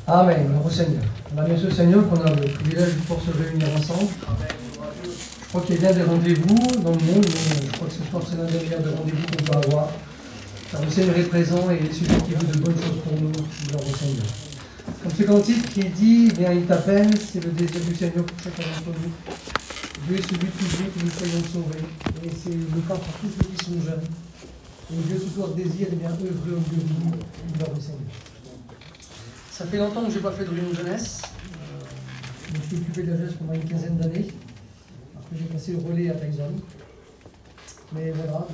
Amen. Au Seigneur. On a bien ce Seigneur qu'on a le privilège de pouvoir se réunir ensemble. Je crois qu'il y a bien des rendez-vous dans le monde, mais je crois que ce soir c'est l'un des meilleurs rendez-vous qu'on peut avoir. Car le Seigneur est présent et il est celui qui veut de bonnes choses pour nous, gloire au Seigneur. Comme ce cantique qui dit, bien il t'appelle, c'est le désir du Seigneur pour chacun d'entre nous. Dieu est celui qui veut que nous soyons sauvés. Et c'est le cas pour tous ceux qui sont jeunes. Et Dieu ce soir désire bien œuvrer au milieu de nous, gloire au Seigneur. Ça fait longtemps que je n'ai pas fait de réunion jeunesse. Je me suis occupé de la jeunesse pendant une quinzaine d'années. Après, j'ai passé le relais à Tyson. Mais voilà,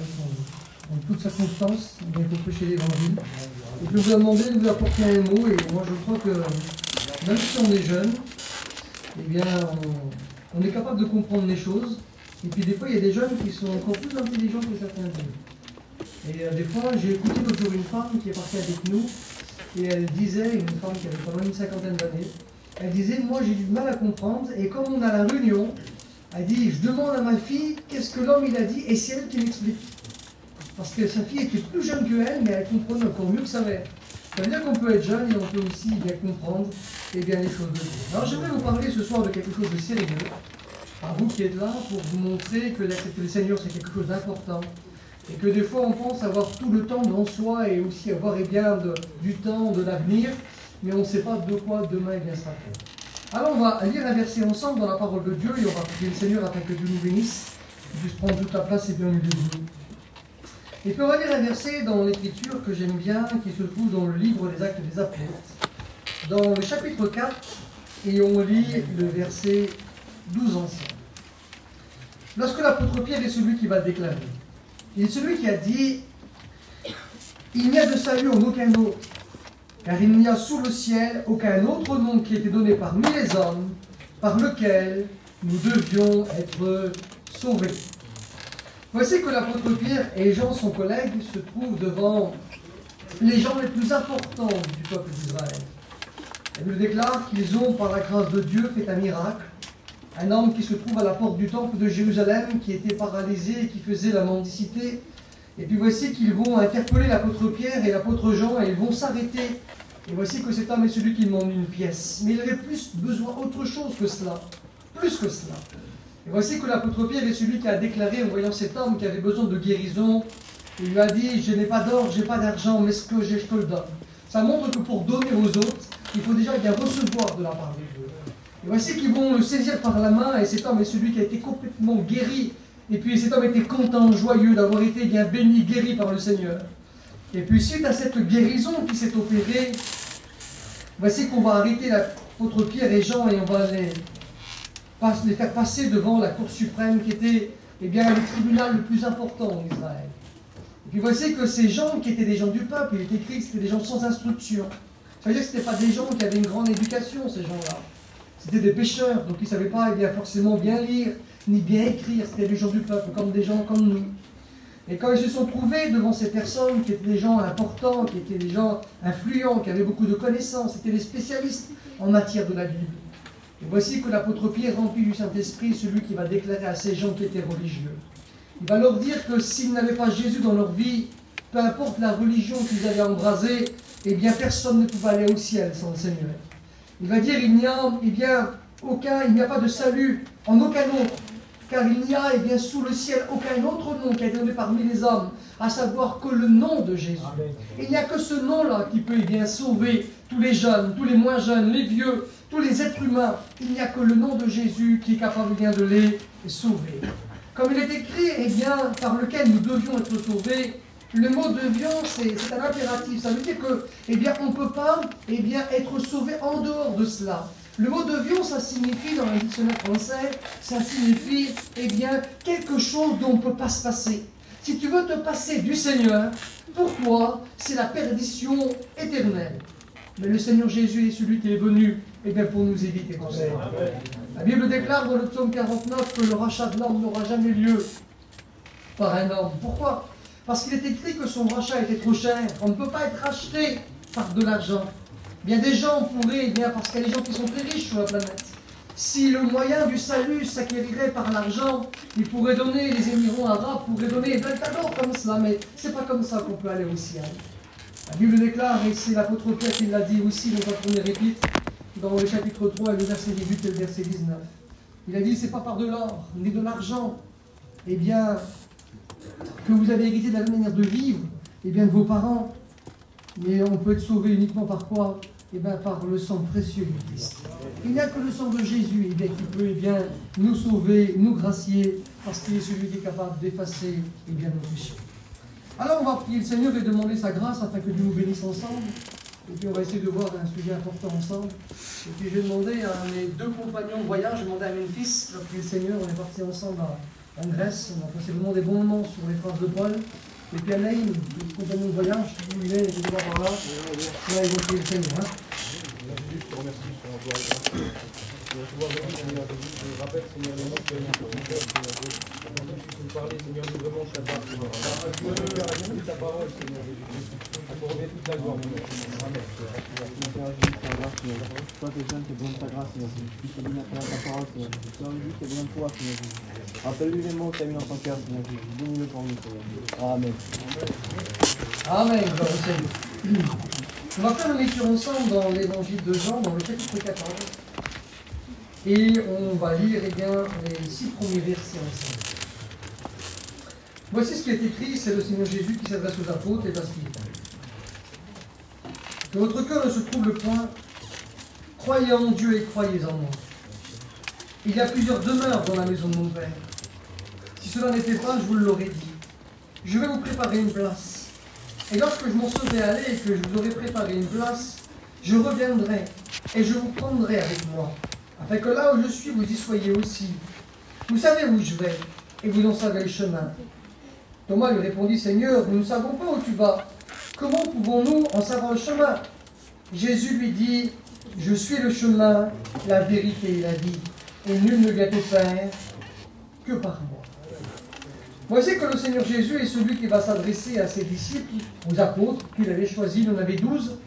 dans toute sa constance, il faut prêcher l'évangile. Et je vous ai demandé de vous apporter un mot. Et moi, je crois que même si on est jeune, eh bien, on est capable de comprendre les choses. Et puis, des fois, il y a des jeunes qui sont encore plus intelligents que certains d'eux. Et des fois, j'ai écouté l'autre jour une femme qui est partie avec nous. Et elle disait, une femme qui avait quand même une cinquantaine d'années, elle disait, moi j'ai du mal à comprendre, et comme on a la réunion, elle dit, je demande à ma fille, qu'est-ce que l'homme il a dit, et c'est elle qui m'explique. Parce que sa fille était plus jeune que elle, mais elle comprenait encore mieux que sa mère. Ça veut dire qu'on peut être jeune et on peut aussi bien comprendre et bien les choses de Dieu. Alors j'aimerais vous parler ce soir de quelque chose de sérieux, à vous qui êtes là, pour vous montrer que l'accepter le Seigneur c'est quelque chose d'important. Et que des fois on pense avoir tout le temps devant soi et aussi avoir du temps, de l'avenir, mais on ne sait pas de quoi demain sera fait. Alors on va lire un verset ensemble dans la parole de Dieu et on va prier le Seigneur afin que Dieu nous bénisse, qu'il puisse prendre toute la place et bien au milieu de nous. Et puis on va lire un verset dans l'Écriture que j'aime bien, qui se trouve dans le livre des Actes des Apôtres, dans le chapitre 4, et on lit le verset 12 ensemble. Lorsque l'apôtre Pierre est celui qui va le déclarer, il est celui qui a dit « Il n'y a de salut en aucun autre, car il n'y a sous le ciel aucun autre nom qui ait été donné parmi les hommes, par lequel nous devions être sauvés. » Voici que l'apôtre Pierre et Jean, son collègue, se trouvent devant les gens les plus importants du peuple d'Israël. Elle nous déclare qu'ils ont, par la grâce de Dieu, fait un miracle. Un homme qui se trouve à la porte du temple de Jérusalem, qui était paralysé et qui faisait la mendicité. Et puis voici qu'ils vont interpeller l'apôtre Pierre et l'apôtre Jean et ils vont s'arrêter. Et voici que cet homme est celui qui demande une pièce. Mais il avait plus besoin d'autre chose que cela. Plus que cela. Et voici que l'apôtre Pierre est celui qui a déclaré en voyant cet homme qui avait besoin de guérison. Il lui a dit, je n'ai pas d'or, je n'ai pas d'argent, mais ce que j'ai, je te le donne. Ça montre que pour donner aux autres, il faut déjà bien recevoir de la part de Dieu. Et voici qu'ils vont le saisir par la main, et cet homme est celui qui a été complètement guéri. Et puis cet homme était content, joyeux d'avoir été bien béni, guéri par le Seigneur. Et puis suite à cette guérison qui s'est opérée, voici qu'on va arrêter l'apôtre Pierre et Jean et on va les faire passer devant la Cour suprême qui était le tribunal le plus important en Israël. Et puis voici que ces gens qui étaient des gens du peuple, il est écrit que c'était des gens sans instruction. Ça veut dire que ce n'étaient pas des gens qui avaient une grande éducation, ces gens-là. C'était des pécheurs, donc ils ne savaient pas forcément bien lire, ni bien écrire. C'était des gens du peuple, comme des gens comme nous. Et quand ils se sont trouvés devant ces personnes qui étaient des gens importants, qui étaient des gens influents, qui avaient beaucoup de connaissances, c'était des spécialistes en matière de la Bible. Et voici que l'apôtre Pierre, rempli du Saint-Esprit, celui qui va déclarer à ces gens qui étaient religieux. Il va leur dire que s'ils n'avaient pas Jésus dans leur vie, peu importe la religion qu'ils avaient embrasée, eh bien personne ne pouvait aller au ciel sans le Seigneur. Il va dire, il n'y a pas de salut en aucun autre, car il n'y a sous le ciel aucun autre nom qui a été donné parmi les hommes, à savoir que le nom de Jésus. Il n'y a que ce nom-là qui peut sauver tous les jeunes, tous les moins jeunes, les vieux, tous les êtres humains. Il n'y a que le nom de Jésus qui est capable de les sauver. Comme il est écrit, par lequel nous devions être sauvés, le mot devions, c'est un impératif. Ça veut dire que, on ne peut pas, être sauvé en dehors de cela. Le mot devions, ça signifie, dans le dictionnaire français, ça signifie, quelque chose dont on ne peut pas se passer. Si tu veux te passer du Seigneur, pour toi, c'est la perdition éternelle. Mais le Seigneur Jésus est celui qui est venu, pour nous éviter tout ça. La Bible déclare dans le psaume 49 que le rachat de l'homme n'aura jamais lieu par un homme. Pourquoi ? Parce qu'il est écrit que son rachat était trop cher. On ne peut pas être racheté par de l'argent. Bien des gens pourraient, parce qu'il y a des gens qui sont très riches sur la planète. Si le moyen du salut s'acquérirait par l'argent, ils pourraient donner, les Émirats arabes pourraient donner plein de cadeaux comme cela, mais c'est pas comme ça qu'on peut aller au ciel. La Bible déclare, et c'est l'apôtre Pierre qui l'a dit aussi dans sa première épître, dans le chapitre 3, le verset 18 et le verset 19. Il a dit, c'est pas par de l'or, ni de l'argent, eh bien, que vous avez hérité de la manière de vivre, eh bien, de vos parents. Mais on peut être sauvé uniquement par quoi? Eh bien, par le sang précieux du Christ. Il n'y a que le sang de Jésus qui peut nous sauver, nous gracier, parce qu'il est celui qui est capable d'effacer nos péchés. Alors on va prier le Seigneur et demander sa grâce afin que Dieu nous bénisse ensemble. Et puis on va essayer de voir un sujet important ensemble. Et puis je vais demander à mes deux compagnons de voyage, je vais demander à Memphis, je vais prier le Seigneur, on est partis ensemble en Grèce, on a passé vraiment des bons moments sur les traces de Paul. Et puis à Naïm, le compagnon de voyage, il est, je vais voir par là. Là, ils vont prier le Seigneur. Je te remercie pour ton encouragement. Je vois vraiment, Seigneur Jésus, je rappelle, Seigneur, le nom que tu as mis sur ton cœur, Seigneur Jésus. Quand tu puisses nous parler, Seigneur, nous vraiment Shabbat, Seigneur. Tu veux nous faire accepter ta parole, Seigneur Jésus. À te remettre toute la gloire, mon Dieu. Amen. Seigneur Jésus, ta grâce, Seigneur. Toi, tes jeunes, t'es besoin de ta grâce, Seigneur Jésus. Tu puisses bénir à travers ta parole, Seigneur Jésus. Seigneur Jésus, t'es besoin de toi, Seigneur Jésus. Rappelle-lui les mots que tu as mis dans ton cœur, Seigneur Jésus. Bénis-le pour nous, Seigneur Jésus. Amen. Amen, gloire au Seigneur. On va faire une lecture ensemble dans l'évangile de Jean, dans le chapitre 14. Et on va lire les 6 premiers versets ensemble. Voici ce qui est écrit, c'est le Seigneur Jésus qui s'adresse aux apôtres et à ce qu'il dit. Que votre cœur ne se trouble point, croyez en Dieu et croyez en moi. Il y a plusieurs demeures dans la maison de mon Père. Si cela n'était pas, je vous l'aurais dit. Je vais vous préparer une place. Et lorsque je m'en serai allé et que je vous aurai préparé une place, je reviendrai et je vous prendrai avec moi, afin que là où je suis, vous y soyez aussi. Vous savez où je vais, et vous en savez le chemin. Thomas lui répondit, Seigneur, nous ne savons pas où tu vas. Comment pouvons-nous en savoir le chemin? Jésus lui dit, je suis le chemin, la vérité et la vie, et nul ne vient au Père que par moi. Voici que le Seigneur Jésus est celui qui va s'adresser à ses disciples, aux apôtres, qu'il avait choisis, il en avait 12,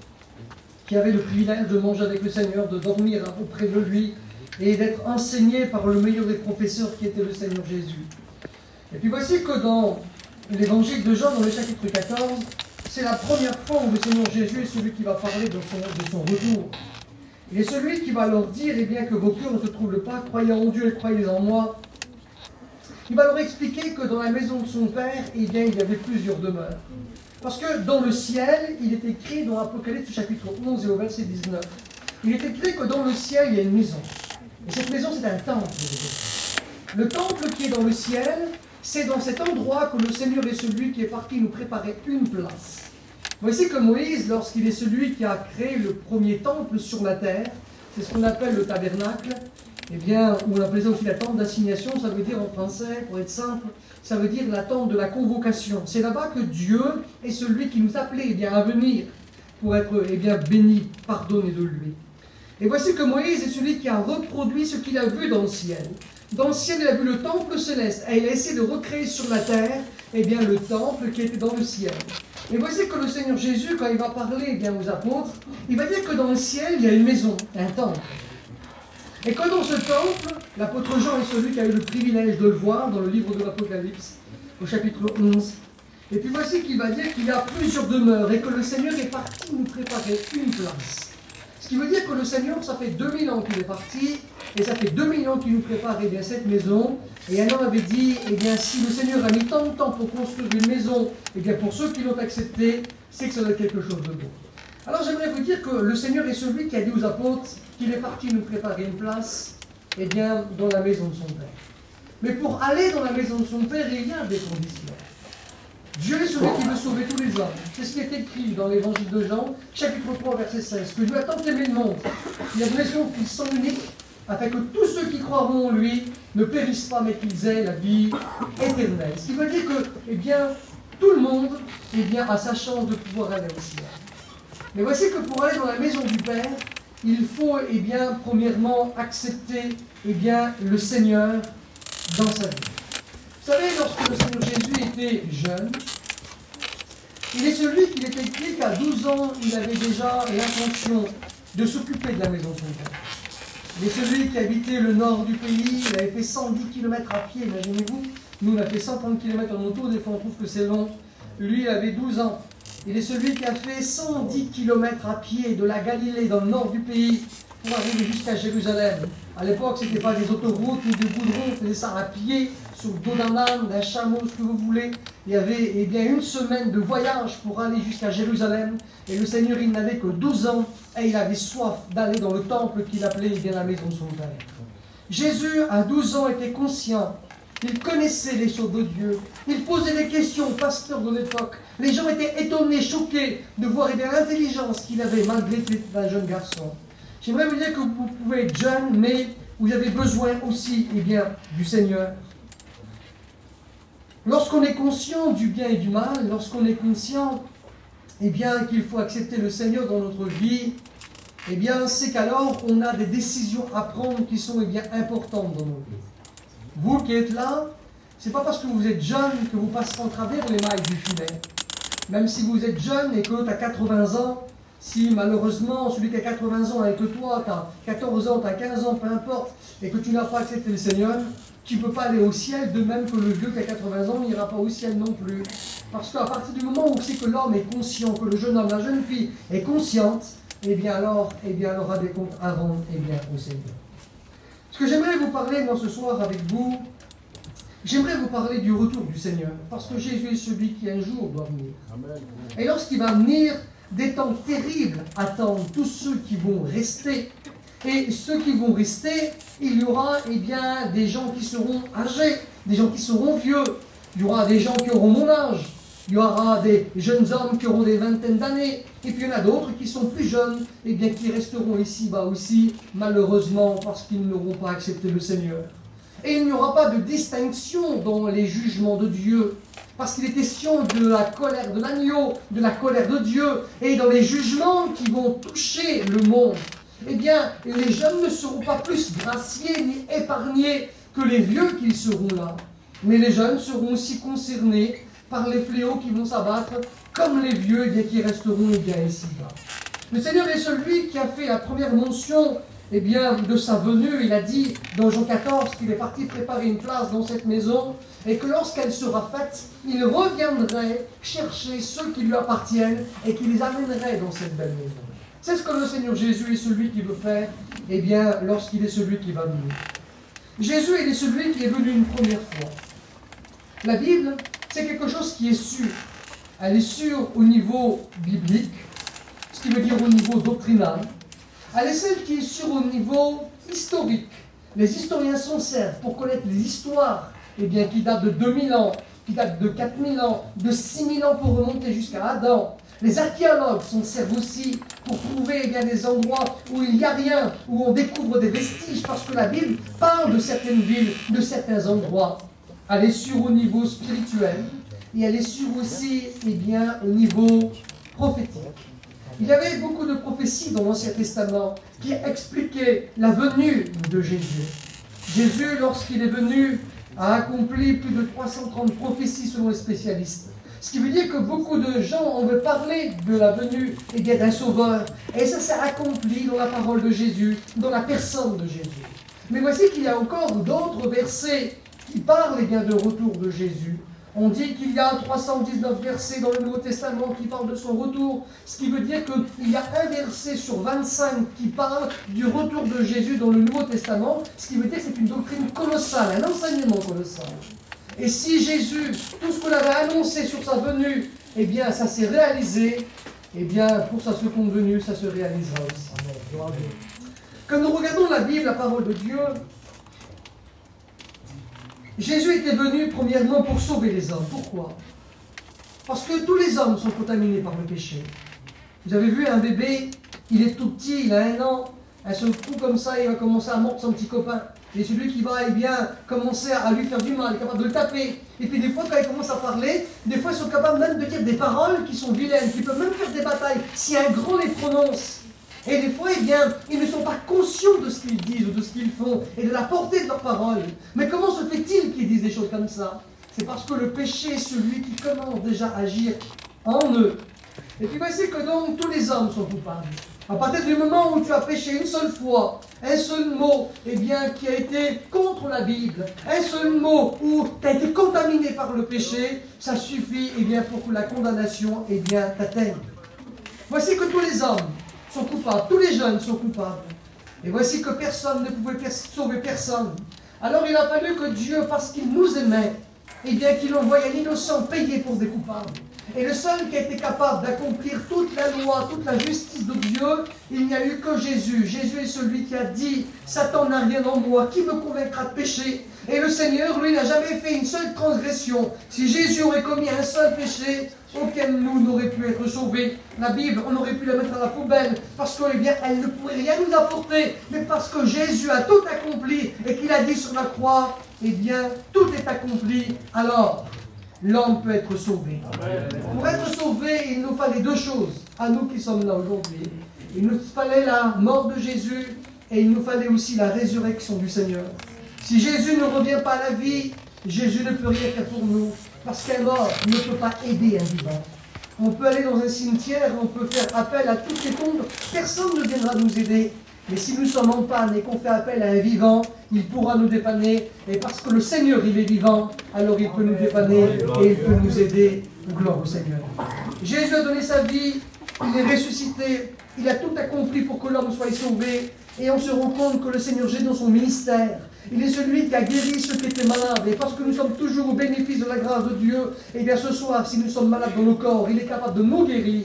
qui avaient le privilège de manger avec le Seigneur, de dormir auprès de lui, et d'être enseignés par le meilleur des professeurs qui était le Seigneur Jésus. Et puis voici que dans l'évangile de Jean, dans le chapitre 14, c'est la première fois où le Seigneur Jésus est celui qui va parler de son retour. Il est celui qui va leur dire, eh bien, que vos cœurs ne se troublent pas, croyez en Dieu et croyez en moi. Il va leur expliquer que dans la maison de son Père, eh bien, il y avait plusieurs demeures. Parce que dans le ciel, il est écrit dans l'Apocalypse chapitre 11 et au verset 19, il est écrit que dans le ciel, il y a une maison. Et cette maison, c'est un temple. Le temple qui est dans le ciel, c'est dans cet endroit que le Seigneur est celui qui est parti nous préparer une place. Voici que Moïse, lorsqu'il est celui qui a créé le premier temple sur la terre, c'est ce qu'on appelle le tabernacle, eh bien, on appelait ça aussi la tente d'assignation, ça veut dire en français, pour être simple, ça veut dire la tente de la convocation. C'est là-bas que Dieu est celui qui nous appelait à venir pour être béni, pardonné de lui. Et voici que Moïse est celui qui a reproduit ce qu'il a vu dans le ciel. Dans le ciel, il a vu le temple céleste et il a essayé de recréer sur la terre le temple qui était dans le ciel. Et voici que le Seigneur Jésus, quand il va parler aux apôtres, il va dire que dans le ciel, il y a une maison, un temple. Et que dans ce temple, l'apôtre Jean est celui qui a eu le privilège de le voir dans le livre de l'Apocalypse, au chapitre 11. Et puis voici qu'il va dire qu'il y a plusieurs demeures et que le Seigneur est parti nous préparer une place. Ce qui veut dire que le Seigneur, ça fait 2000 ans qu'il est parti, et ça fait 2000 ans qu'il nous prépare cette maison. Et un homme avait dit, si le Seigneur a mis tant de temps pour construire une maison, pour ceux qui l'ont accepté, c'est que ça doit être quelque chose de bon. Alors j'aimerais vous dire que le Seigneur est celui qui a dit aux apôtres qu'il est parti nous préparer une place, dans la maison de son Père. Mais pour aller dans la maison de son Père, il y a des conditions. Dieu est celui qui veut sauver tous les hommes. C'est ce qui est écrit dans l'évangile de Jean, chapitre 3, verset 16. Que Dieu a tant aimé le monde, il a donné son Fils son unique, afin que tous ceux qui croiront en lui ne périssent pas, mais qu'ils aient la vie éternelle. Ce qui veut dire que, tout le monde a sa chance de pouvoir aller au ciel. Mais voici que pour aller dans la maison du Père, il faut, premièrement, accepter, le Seigneur dans sa vie. Vous savez, lorsque le Seigneur Jésus était jeune, il est celui qui est écrit qu'à 12 ans, il avait déjà l'intention de s'occuper de la maison de son Père. Il est celui qui habitait le nord du pays, il avait fait 110 km à pied, imaginez-vous. Nous, on a fait 130 km en auto, des fois on trouve que c'est long. Lui, il avait 12 ans. Il est celui qui a fait 110 km à pied de la Galilée dans le nord du pays pour arriver jusqu'à Jérusalem. À l'époque, ce n'était pas des autoroutes ou des goudrons, on faisait ça à pied, sur le dos d'un âne, d'un chameau, ce que vous voulez. Il y avait eh bien, une semaine de voyage pour aller jusqu'à Jérusalem. Et le Seigneur, il n'avait que 12 ans et il avait soif d'aller dans le temple qu'il appelait eh bien, la maison de son Père. Jésus, à 12 ans, était conscient. Il connaissait les choses de Dieu. Il posait des questions aux pasteurs de l'époque. Les gens étaient étonnés, choqués de voir eh bien, l'intelligence qu'il avait malgré qu'il était un jeune garçon. J'aimerais vous dire que vous pouvez être jeune, mais vous avez besoin aussi eh bien, du Seigneur. Lorsqu'on est conscient du bien et du mal, lorsqu'on est conscient eh bien, qu'il faut accepter le Seigneur dans notre vie, eh bien, c'est qu'alors on a des décisions à prendre qui sont eh bien, importantes dans nos vies. Vous qui êtes là, ce n'est pas parce que vous êtes jeune que vous passerez en travers les mailles du filet. Même si vous êtes jeune et que tu as 80 ans, si malheureusement celui qui a 80 ans et que toi tu as 14 ans, tu as 15 ans, peu importe, et que tu n'as pas accepté le Seigneur, tu ne peux pas aller au ciel, de même que le vieux qui a 80 ans n'ira pas au ciel non plus. Parce qu'à partir du moment où c'est que l'homme est conscient, que le jeune homme, la jeune fille est consciente, eh bien alors, elle aura des comptes à rendre eh bien, au Seigneur. Ce que j'aimerais vous parler, moi, ce soir avec vous, j'aimerais vous parler du retour du Seigneur. Parce que Jésus est celui qui un jour doit venir. Amen. Et lorsqu'il va venir, des temps terribles attendent tous ceux qui vont rester. Et ceux qui vont rester, il y aura eh bien, des gens qui seront âgés, des gens qui seront vieux. Il y aura des gens qui auront mon âge. Il y aura des jeunes hommes qui auront des vingtaines d'années. Et puis il y en a d'autres qui sont plus jeunes, et bien qui resteront ici-bas aussi, malheureusement, parce qu'ils n'auront pas accepté le Seigneur. Et il n'y aura pas de distinction dans les jugements de Dieu. Parce qu'il est question de la colère de l'agneau, de la colère de Dieu. Et dans les jugements qui vont toucher le monde, eh bien, les jeunes ne seront pas plus graciés ni épargnés que les vieux qui seront là. Mais les jeunes seront aussi concernés par les fléaux qui vont s'abattre, comme les vieux eh bien, qui resteront eh bien, ici-bas. Le Seigneur est celui qui a fait la première mention eh bien, de sa venue. Il a dit dans Jean 14 qu'il est parti préparer une place dans cette maison et que lorsqu'elle sera faite, il reviendrait chercher ceux qui lui appartiennent et qui les amènerait dans cette belle maison. C'est ce que le Seigneur Jésus est celui qui veut faire eh bien, lorsqu'il est celui qui va venir. Jésus, il est celui qui est venu une première fois. La Bible, c'est quelque chose qui est sûr. Elle est sûre au niveau biblique, ce qui veut dire au niveau doctrinal. Elle est celle qui est sûre au niveau historique. Les historiens s'en servent pour connaître les histoires eh bien, qui datent de 2000 ans, qui datent de 4000 ans, de 6000 ans pour remonter jusqu'à Adam. Les archéologues s'en servent aussi pour trouver eh bien, des endroits où il n'y a rien, où on découvre des vestiges, parce que la Bible parle de certaines villes, de certains endroits. Elle est sûre au niveau spirituel et elle est sûre aussi eh bien, au niveau prophétique. Il y avait beaucoup de prophéties dans l'Ancien Testament qui expliquaient la venue de Jésus. Jésus, lorsqu'il est venu, a accompli plus de 330 prophéties selon les spécialistes. Ce qui veut dire que beaucoup de gens ont parlé de la venue eh bien, d'un sauveur. Et ça s'est accompli dans la parole de Jésus, dans la personne de Jésus. Mais voici qu'il y a encore d'autres versets qui parlent eh bien, de retour de Jésus. On dit qu'il y a 319 versets dans le Nouveau Testament qui parlent de son retour, ce qui veut dire qu'il y a un verset sur 25 qui parle du retour de Jésus dans le Nouveau Testament, ce qui veut dire que c'est une doctrine colossale, un enseignement colossal. Et si Jésus, tout ce qu'on avait annoncé sur sa venue, eh bien ça s'est réalisé, eh bien pour sa seconde venue, ça se réalisera aussi. Amen. Quand nous regardons la Bible, la parole de Dieu, Jésus était venu premièrement pour sauver les hommes. Pourquoi? Parce que tous les hommes sont contaminés par le péché. Vous avez vu un bébé, il est tout petit, il a 1 an, un seul coup comme ça, il va commencer à mordre son petit copain. Et celui qui va eh bien, commencer à lui faire du mal, il est capable de le taper. Et puis des fois, quand il commence à parler, des fois ils sont capables même de dire des paroles qui sont vilaines, qui peuvent même faire des batailles, si un grand les prononce. Et des fois, eh bien, ils ne sont pas conscients de ce qu'ils disent ou de ce qu'ils font et de la portée de leurs paroles. Mais comment se fait-il qu'ils disent des choses comme ça? C'est parce que le péché est celui qui commence déjà à agir en eux. Et puis voici que donc tous les hommes sont coupables. À partir du moment où tu as péché une seule fois, un seul mot, eh bien, qui a été contre la Bible, un seul mot où tu as été contaminé par le péché, ça suffit, eh bien, pour que la condamnation, eh bien, t'atteigne. Voici que tous les hommes sont coupables, tous les jeunes sont coupables. Et voici que personne ne pouvait sauver personne. Alors il a fallu que Dieu, parce qu'il nous aimait, eh bien, qu'il envoie un innocent payer pour des coupables. Et le seul qui a été capable d'accomplir toute la loi, toute la justice de Dieu, il n'y a eu que Jésus. Jésus est celui qui a dit « Satan n'a rien en moi, qui me convaincra de péché ?» Et le Seigneur, lui, n'a jamais fait une seule transgression. Si Jésus aurait commis un seul péché, aucun de nous n'aurait pu être sauvé. La Bible, on aurait pu la mettre à la poubelle, parce que, eh bien, elle ne pourrait rien nous apporter. Mais parce que Jésus a tout accompli, et qu'il a dit sur la croix, eh bien, tout est accompli, alors l'homme peut être sauvé. Amen. Pour être sauvé, il nous fallait deux choses, à nous qui sommes là aujourd'hui. Il nous fallait la mort de Jésus, et il nous fallait aussi la résurrection du Seigneur. Si Jésus ne revient pas à la vie, Jésus ne peut rien faire pour nous, parce qu'un mort ne peut pas aider un vivant. On peut aller dans un cimetière, on peut faire appel à toutes les tombes, personne ne viendra nous aider. Mais si nous sommes en panne et qu'on fait appel à un vivant, il pourra nous dépanner. Et parce que le Seigneur, il est vivant, alors il peut nous dépanner et il peut nous aider. Gloire au Seigneur. Jésus a donné sa vie, il est ressuscité, il a tout accompli pour que l'homme soit sauvé. Et on se rend compte que le Seigneur Jésus, dans son ministère, il est celui qui a guéri ceux qui étaient malades. Et parce que nous sommes toujours au bénéfice de la grâce de Dieu, et bien ce soir, si nous sommes malades dans nos corps, il est capable de nous guérir.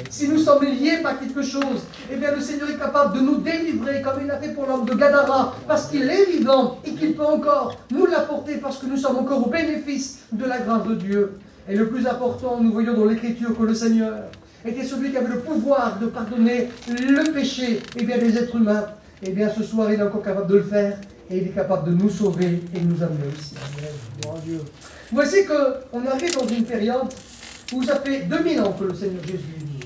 Si nous sommes liés par quelque chose, eh bien le Seigneur est capable de nous délivrer, comme il l'a fait pour l'homme de Gadara, parce qu'il est vivant et qu'il peut encore nous l'apporter, parce que nous sommes encore au bénéfice de la grâce de Dieu. Et le plus important, nous voyons dans l'Écriture que le Seigneur était celui qui avait le pouvoir de pardonner le péché, eh bien, des êtres humains. Eh bien, ce soir, il est encore capable de le faire, et il est capable de nous sauver et de nous amener aussi. Amen. Dieu. Voici qu'on arrive dans une période où ça fait 2000 ans que le Seigneur Jésus est venu.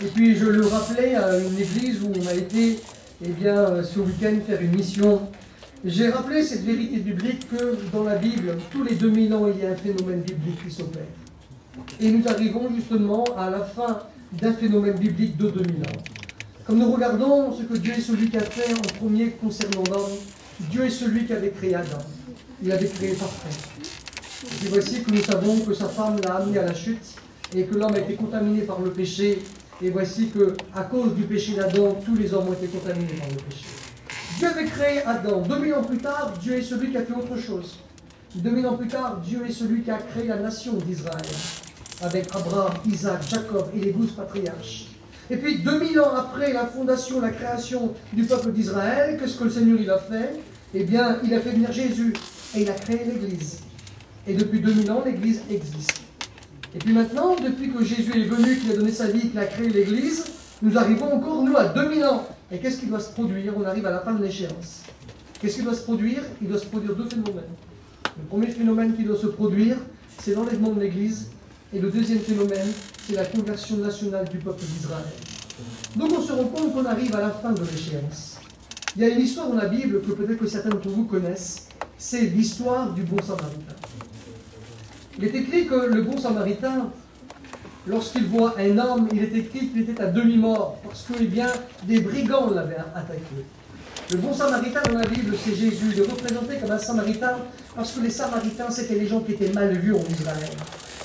Et puis, je le rappelais à une église où on a été, eh bien, ce week-end faire une mission. J'ai rappelé cette vérité biblique que dans la Bible, tous les 2000 ans, il y a un phénomène biblique qui s'opère. Et nous arrivons justement à la fin d'un phénomène biblique de 2000 ans. Comme nous regardons ce que Dieu est celui qui a fait en premier concernant l'homme, Dieu est celui qui avait créé Adam. Il avait créé parfait. Et puis voici que nous savons que sa femme l'a amené à la chute et que l'homme a été contaminé par le péché. Et voici qu'à cause du péché d'Adam, tous les hommes ont été contaminés par le péché. Dieu avait créé Adam. 2000 ans plus tard, Dieu est celui qui a fait autre chose. 2000 ans plus tard, Dieu est celui qui a créé la nation d'Israël, avec Abraham, Isaac, Jacob et les 12 patriarches. Et puis 2000 ans après la fondation, la création du peuple d'Israël, qu'est-ce que le Seigneur il a fait? Eh bien, il a fait venir Jésus et il a créé l'Église. Et depuis 2000 ans, l'Église existe. Et puis maintenant, depuis que Jésus est venu, qu'il a donné sa vie, qu'il a créé l'Église, nous arrivons encore, nous, à 2000 ans. Et qu'est-ce qui doit se produire? On arrive à la fin de l'échéance. Qu'est-ce qui doit se produire? Il doit se produire deux phénomènes. Le premier phénomène qui doit se produire, c'est l'enlèvement de l'Église. Et le deuxième phénomène, c'est la conversion nationale du peuple d'Israël. Donc on se rend compte qu'on arrive à la fin de l'échéance. Il y a une histoire dans la Bible que peut-être que certains d'entre vous connaissent. C'est l'histoire du bon samaritain. Il est écrit que le bon samaritain, lorsqu'il voit un homme, il est écrit qu'il était à demi-mort, parce que, eh bien, des brigands l'avaient attaqué. Le bon samaritain dans la Bible, c'est Jésus. Il est représenté comme un samaritain, parce que les samaritains, c'était les gens qui étaient mal vus en Israël.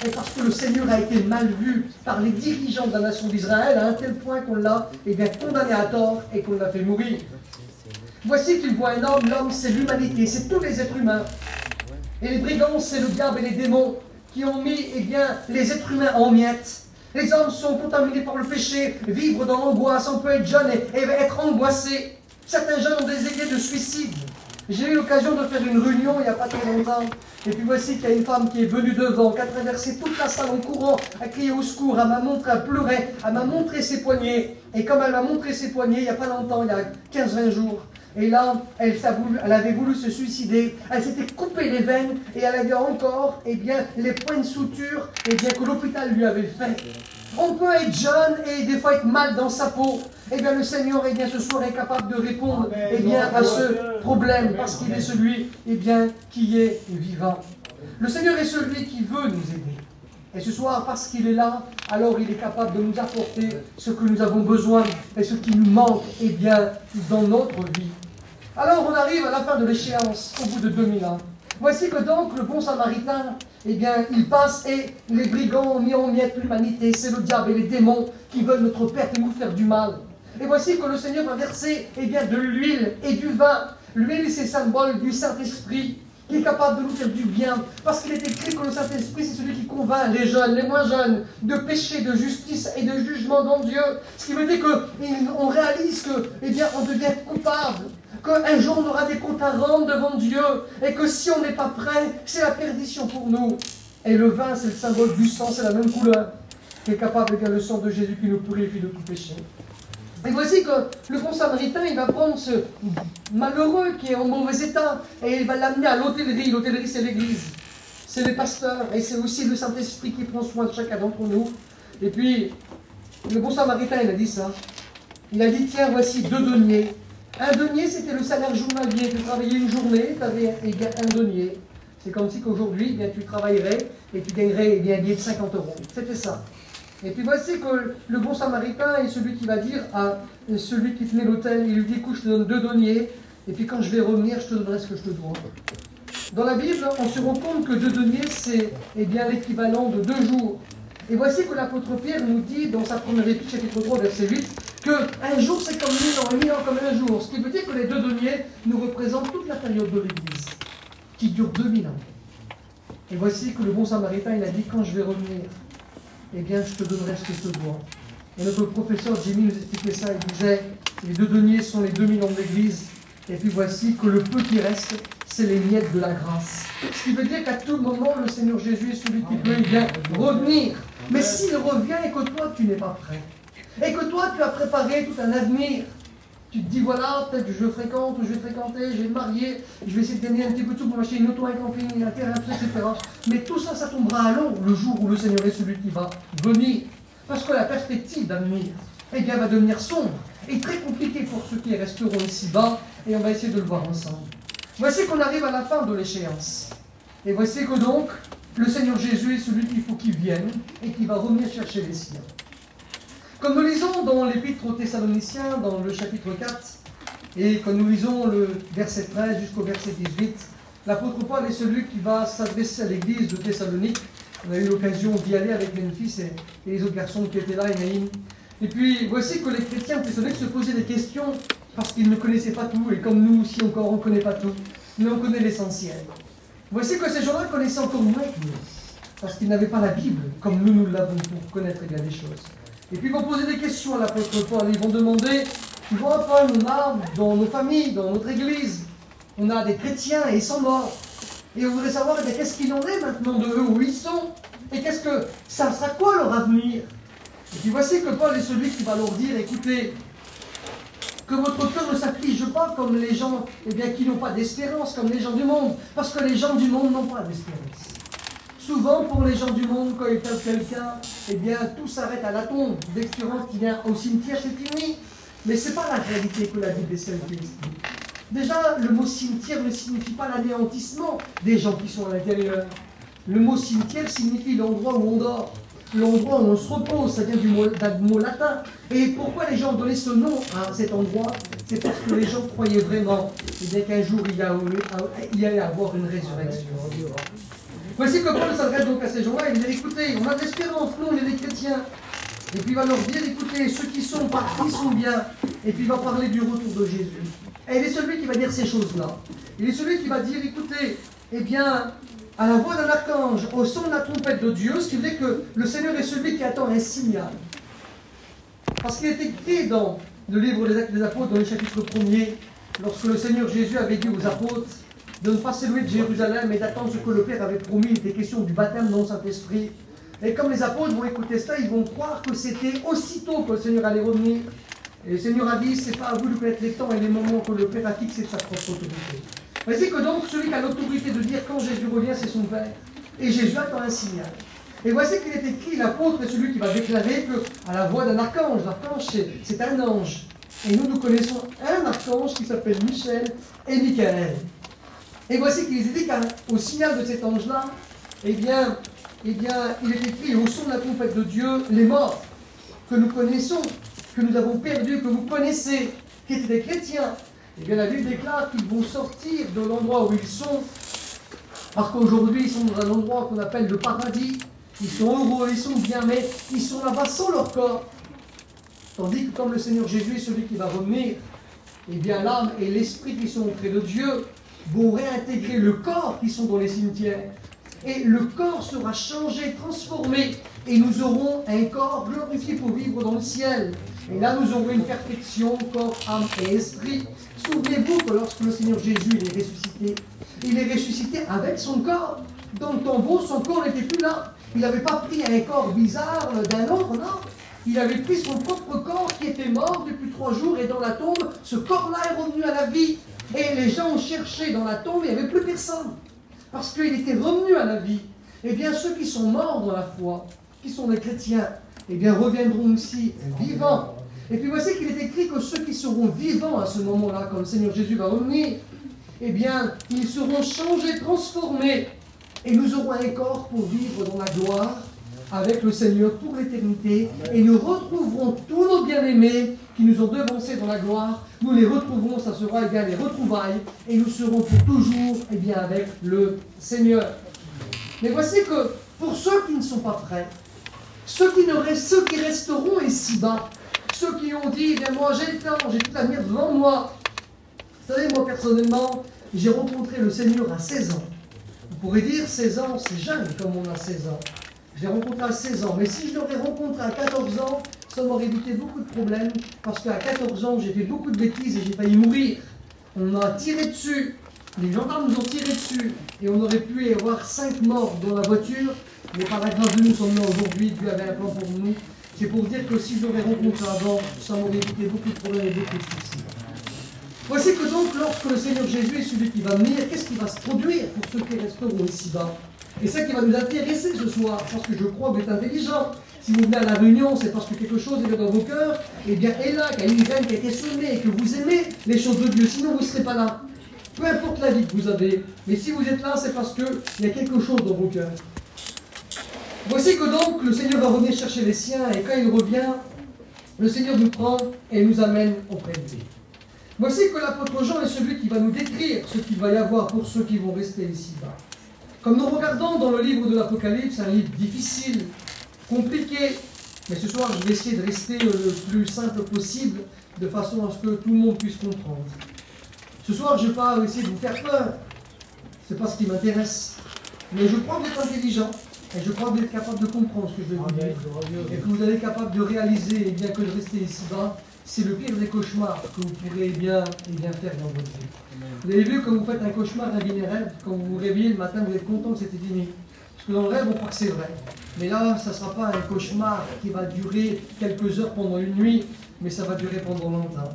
Et parce que le Seigneur a été mal vu par les dirigeants de la nation d'Israël, à un tel point qu'on l'a, eh bien, condamné à tort et qu'on l'a fait mourir. Voici qu'il voit un homme, l'homme c'est l'humanité, c'est tous les êtres humains. Et les brigands, c'est le diable et les démons qui ont mis, eh bien, les êtres humains en miettes. Les hommes sont contaminés par le péché, vivre dans l'angoisse, on peut être jeune et être angoissé. Certains jeunes ont des idées de suicide. J'ai eu l'occasion de faire une réunion il n'y a pas très longtemps. Et puis voici qu'il y a une femme qui est venue devant, qui a traversé toute la salle en courant, a crié au secours, elle m'a montré, elle pleurait, elle m'a montré ses poignets. Et comme elle m'a montré ses poignets, il n'y a pas longtemps, il y a 15-20 jours, et là, elle avait voulu se suicider, elle s'était coupé les veines, et elle avait encore, eh bien, les points de suture, eh bien, que l'hôpital lui avait fait. On peut être jeune et des fois être mal dans sa peau. Eh bien, le Seigneur, eh bien, ce soir est capable de répondre, eh bien, à ce problème, parce qu'il est celui, eh bien, qui est vivant. Le Seigneur est celui qui veut nous aider. Et ce soir, parce qu'il est là, alors il est capable de nous apporter ce que nous avons besoin et ce qui nous manque, eh bien, dans notre vie. Alors on arrive à la fin de l'échéance, au bout de 2000 ans. Voici que donc le bon samaritain, eh bien, il passe et les brigands ont mis en miettes l'humanité. C'est le diable et les démons qui veulent notre perte et nous faire du mal. Et voici que le Seigneur va verser, eh bien, de l'huile et du vin. L'huile, c'est symbole du Saint-Esprit, qui est capable de nous faire du bien. Parce qu'il est écrit que le Saint-Esprit, c'est celui qui convainc les jeunes, les moins jeunes, de péché, de justice et de jugement dans Dieu. Ce qui veut dire qu'on réalise que, eh bien, on devient coupable. Qu'un jour on aura des comptes à rendre devant Dieu. Et que si on n'est pas prêt, c'est la perdition pour nous. Et le vin, c'est le symbole du sang, c'est la même couleur. Qui est capable, eh bien, le sang de Jésus qui nous purifie de tout péché. Et voici que le bon samaritain, il va prendre ce malheureux qui est en mauvais état et il va l'amener à l'hôtellerie. L'hôtellerie, c'est l'église, c'est les pasteurs et c'est aussi le Saint-Esprit qui prend soin de chacun d'entre nous. Et puis, le bon samaritain, il a dit ça. Il a dit, tiens, voici 2 deniers. Un denier, c'était le salaire journalier. Tu travaillais une journée, tu avais un denier. C'est comme si qu'aujourd'hui, eh tu travaillerais et tu gagnerais un billet de 50 €. C'était ça. Et puis voici que le bon samaritain est celui qui va dire à celui qui tenait l'hôtel, il lui dit, écoute, je te donne 2 deniers, et puis quand je vais revenir, je te donnerai ce que je te dois. Dans la Bible, on se rend compte que 2 deniers, c'est bien l'équivalent de 2 jours. Et voici que l'apôtre Pierre nous dit, dans sa première épître, chapitre 3, verset 8, qu'un jour c'est comme 1000 ans, et 1000 ans comme un jour. Ce qui veut dire que les 2 deniers nous représentent toute la période de l'Église, qui dure 2000 ans. Et voici que le bon samaritain, il a dit, quand je vais revenir, eh bien, je te donnerai ce que je te dois. Et notre professeur Jimmy nous expliquait ça, il disait, les 2 deniers sont les 2000 ans de l'Église, et puis voici que le peu qui reste, c'est les miettes de la grâce. Ce qui veut dire qu'à tout moment, le Seigneur Jésus est celui qui peut bien revenir. Mais s'il revient et que toi, tu n'es pas prêt, et que toi, tu as préparé tout un avenir, tu te dis, voilà, peut-être que je fréquente, ou je vais fréquenter, je vais me marier, je vais essayer de gagner un petit peu de sous pour m'acheter une auto, un camping, un terrain, etc. Mais tout ça, ça tombera à l'eau le jour où le Seigneur est celui qui va venir. Parce que la perspective d'avenir, eh bien, va devenir sombre et très compliquée pour ceux qui resteront ici-bas, et on va essayer de le voir ensemble. Voici qu'on arrive à la fin de l'échéance. Et voici que donc, le Seigneur Jésus est celui qu'il faut qu'il vienne et qui va revenir chercher les siens. Comme nous lisons dans l'Épître aux Thessaloniciens, dans le chapitre 4, et quand nous lisons le verset 13 jusqu'au verset 18, l'apôtre Paul est celui qui va s'adresser à l'église de Thessalonique. On a eu l'occasion d'y aller avec Memphis et les autres garçons qui étaient là, et Naïm. Et puis, voici que les chrétiens de Thessalonique se posaient des questions parce qu'ils ne connaissaient pas tout, et comme nous aussi encore, on ne connaît pas tout, mais on connaît l'essentiel. Voici que ces gens-là connaissaient encore moins que nous, parce qu'ils n'avaient pas la Bible, comme nous l'avons pour connaître bien des choses. Et puis ils vont poser des questions à l'apôtre Paul, ils vont demander, tu vois Paul, on a dans nos familles, dans notre église, on a des chrétiens et ils sont morts. Et on voudrait savoir qu'est-ce qu'il en est maintenant de eux, où ils sont, et qu'est-ce que ça sera quoi leur avenir. Et puis voici que Paul est celui qui va leur dire, écoutez, que votre cœur ne s'afflige pas comme les gens qui n'ont pas d'espérance, comme les gens du monde, parce que les gens du monde n'ont pas d'espérance. Souvent, pour les gens du monde, quand ils perdent quelqu'un, tout s'arrête à la tombe. Dès que tu rentres, tu viens au cimetière, c'est fini. Mais ce n'est pas la réalité que la Bible est celle qui explique. Déjà, le mot cimetière ne signifie pas l'anéantissement des gens qui sont à l'intérieur. Le mot cimetière signifie l'endroit où on dort, l'endroit où on se repose, ça vient d'un mot latin. Et pourquoi les gens ont donné ce nom à cet endroit? C'est parce que les gens croyaient vraiment qu'un jour il y allait avoir une résurrection. Voici que Paul s'adresse donc à ces gens-là et il dit, écoutez, on a de l'espérance, nous on est des chrétiens. Et puis il va leur dire, écoutez, ceux qui sont partis sont bien. Et puis il va parler du retour de Jésus. Et il est celui qui va dire ces choses-là. Il est celui qui va dire, écoutez, à la voix d'un archange, au son de la trompette de Dieu, ce qui veut dire que le Seigneur est celui qui attend un signal. Parce qu'il est écrit dans le livre des Actes des Apôtres, dans le chapitre 1er, lorsque le Seigneur Jésus avait dit aux apôtres de ne pas s'éloigner de Jérusalem et d'attendre ce que le Père avait promis, il était question du baptême dans le Saint-Esprit. Et comme les apôtres vont écouter ça, ils vont croire que c'était aussitôt que le Seigneur allait revenir. Et le Seigneur a dit, c'est pas à vous de connaître les temps et les moments que le Père a fixés de sa propre autorité. Voici que donc celui qui a l'autorité de dire quand Jésus revient, c'est son Père. Et Jésus attend un signal. Et voici qu'il est écrit, l'apôtre est celui qui va déclarer qu'à la voix d'un archange, l'archange c'est un ange. Et nous connaissons un archange qui s'appelle Michel et Michael. Et voici qu'il est dit qu'au signal de cet ange-là, eh bien, il est écrit au son de la trompette de Dieu, les morts que nous connaissons, que nous avons perdus, que vous connaissez, qui étaient des chrétiens, eh bien, la Bible déclare qu'ils vont sortir de l'endroit où ils sont, parce qu'aujourd'hui, ils sont dans un endroit qu'on appelle le paradis. Ils sont heureux, ils sont bien, mais ils sont là-bas sans leur corps. Tandis que comme le Seigneur Jésus est celui qui va revenir, eh bien l'âme et l'esprit qui sont auprès de Dieu vont réintégrer le corps qui sont dans les cimetières. Et le corps sera changé, transformé, et nous aurons un corps glorifié pour vivre dans le ciel. Et là, nous aurons une perfection, corps, âme et esprit. Souvenez-vous que lorsque le Seigneur Jésus il est ressuscité avec son corps. Dans le tombeau, son corps n'était plus là. Il n'avait pas pris un corps bizarre d'un autre, non. Il avait pris son propre corps qui était mort depuis 3 jours et dans la tombe, ce corps-là est revenu à la vie. Et les gens ont cherché dans la tombe, il n'y avait plus personne. Parce qu'il était revenu à la vie. Eh bien, ceux qui sont morts dans la foi, qui sont des chrétiens, eh bien, reviendront aussi vivants. Et puis voici qu'il est écrit que ceux qui seront vivants à ce moment-là, quand le Seigneur Jésus va revenir, eh bien, ils seront changés, transformés. Et nous aurons un corps pour vivre dans la gloire avec le Seigneur pour l'éternité. Et nous retrouverons tous nos bien-aimés qui nous ont devancés dans la gloire. Nous les retrouverons, ça sera eh bien les retrouvailles. Et nous serons pour toujours eh bien, avec le Seigneur. Mais voici que pour ceux qui ne sont pas prêts, ceux qui resteront ici-bas, ceux qui ont dit, eh bien moi j'ai le temps, j'ai toute l'avenir devant moi. Vous savez, moi personnellement, j'ai rencontré le Seigneur à 16 ans. Vous pourrez dire 16 ans, c'est jeune comme on a 16 ans. Je l'ai rencontré à 16 ans, mais si je l'aurais rencontré à 14 ans, ça m'aurait évité beaucoup de problèmes, parce qu'à 14 ans, j'ai fait beaucoup de bêtises et j'ai failli mourir. On m'a tiré dessus, les gendarmes nous ont tiré dessus, et on aurait pu y avoir 5 morts dans la voiture, mais par la grâce de nous, nous sommes là aujourd'hui, Dieu avait un plan pour nous. C'est pour dire que si je l'aurais rencontré avant, ça m'aurait évité beaucoup de problèmes et beaucoup de soucis. Voici que donc, lorsque le Seigneur Jésus est celui qui va venir, qu'est-ce qui va se produire pour ceux qui resteront ici-bas? Et ça qui va nous intéresser ce soir, parce que je crois que vous êtes intelligents. Si vous venez à la réunion, c'est parce que quelque chose est dans vos cœurs, et bien est là, qu'il y a une graine qui a été semée, et que vous aimez les choses de Dieu, sinon vous ne serez pas là. Peu importe la vie que vous avez, mais si vous êtes là, c'est parce qu'il y a quelque chose dans vos cœurs. Voici que donc le Seigneur va revenir chercher les siens, et quand il revient, le Seigneur nous prend et nous amène auprès de lui. Voici que l'apôtre Jean est celui qui va nous décrire ce qu'il va y avoir pour ceux qui vont rester ici-bas. Comme nous regardons dans le livre de l'Apocalypse, un livre difficile, compliqué, mais ce soir je vais essayer de rester le plus simple possible, de façon à ce que tout le monde puisse comprendre. Ce soir je ne vais pas essayer de vous faire peur, ce n'est pas ce qui m'intéresse, mais je crois que vous êtes intelligent, et je crois que vous êtes capable de comprendre ce que je vais vous dire, et que vous êtes capable de réaliser, et bien que de rester ici-bas, c'est le pire des cauchemars que vous pourrez bien faire dans votre vie. Vous avez vu, quand vous faites un cauchemar, un dîner rêve, quand vous vous réveillez le matin, vous êtes content que c'était dîné. Parce que dans le rêve, on croit que c'est vrai. Mais là, ça ne sera pas un cauchemar qui va durer quelques heures pendant une nuit, mais ça va durer pendant longtemps.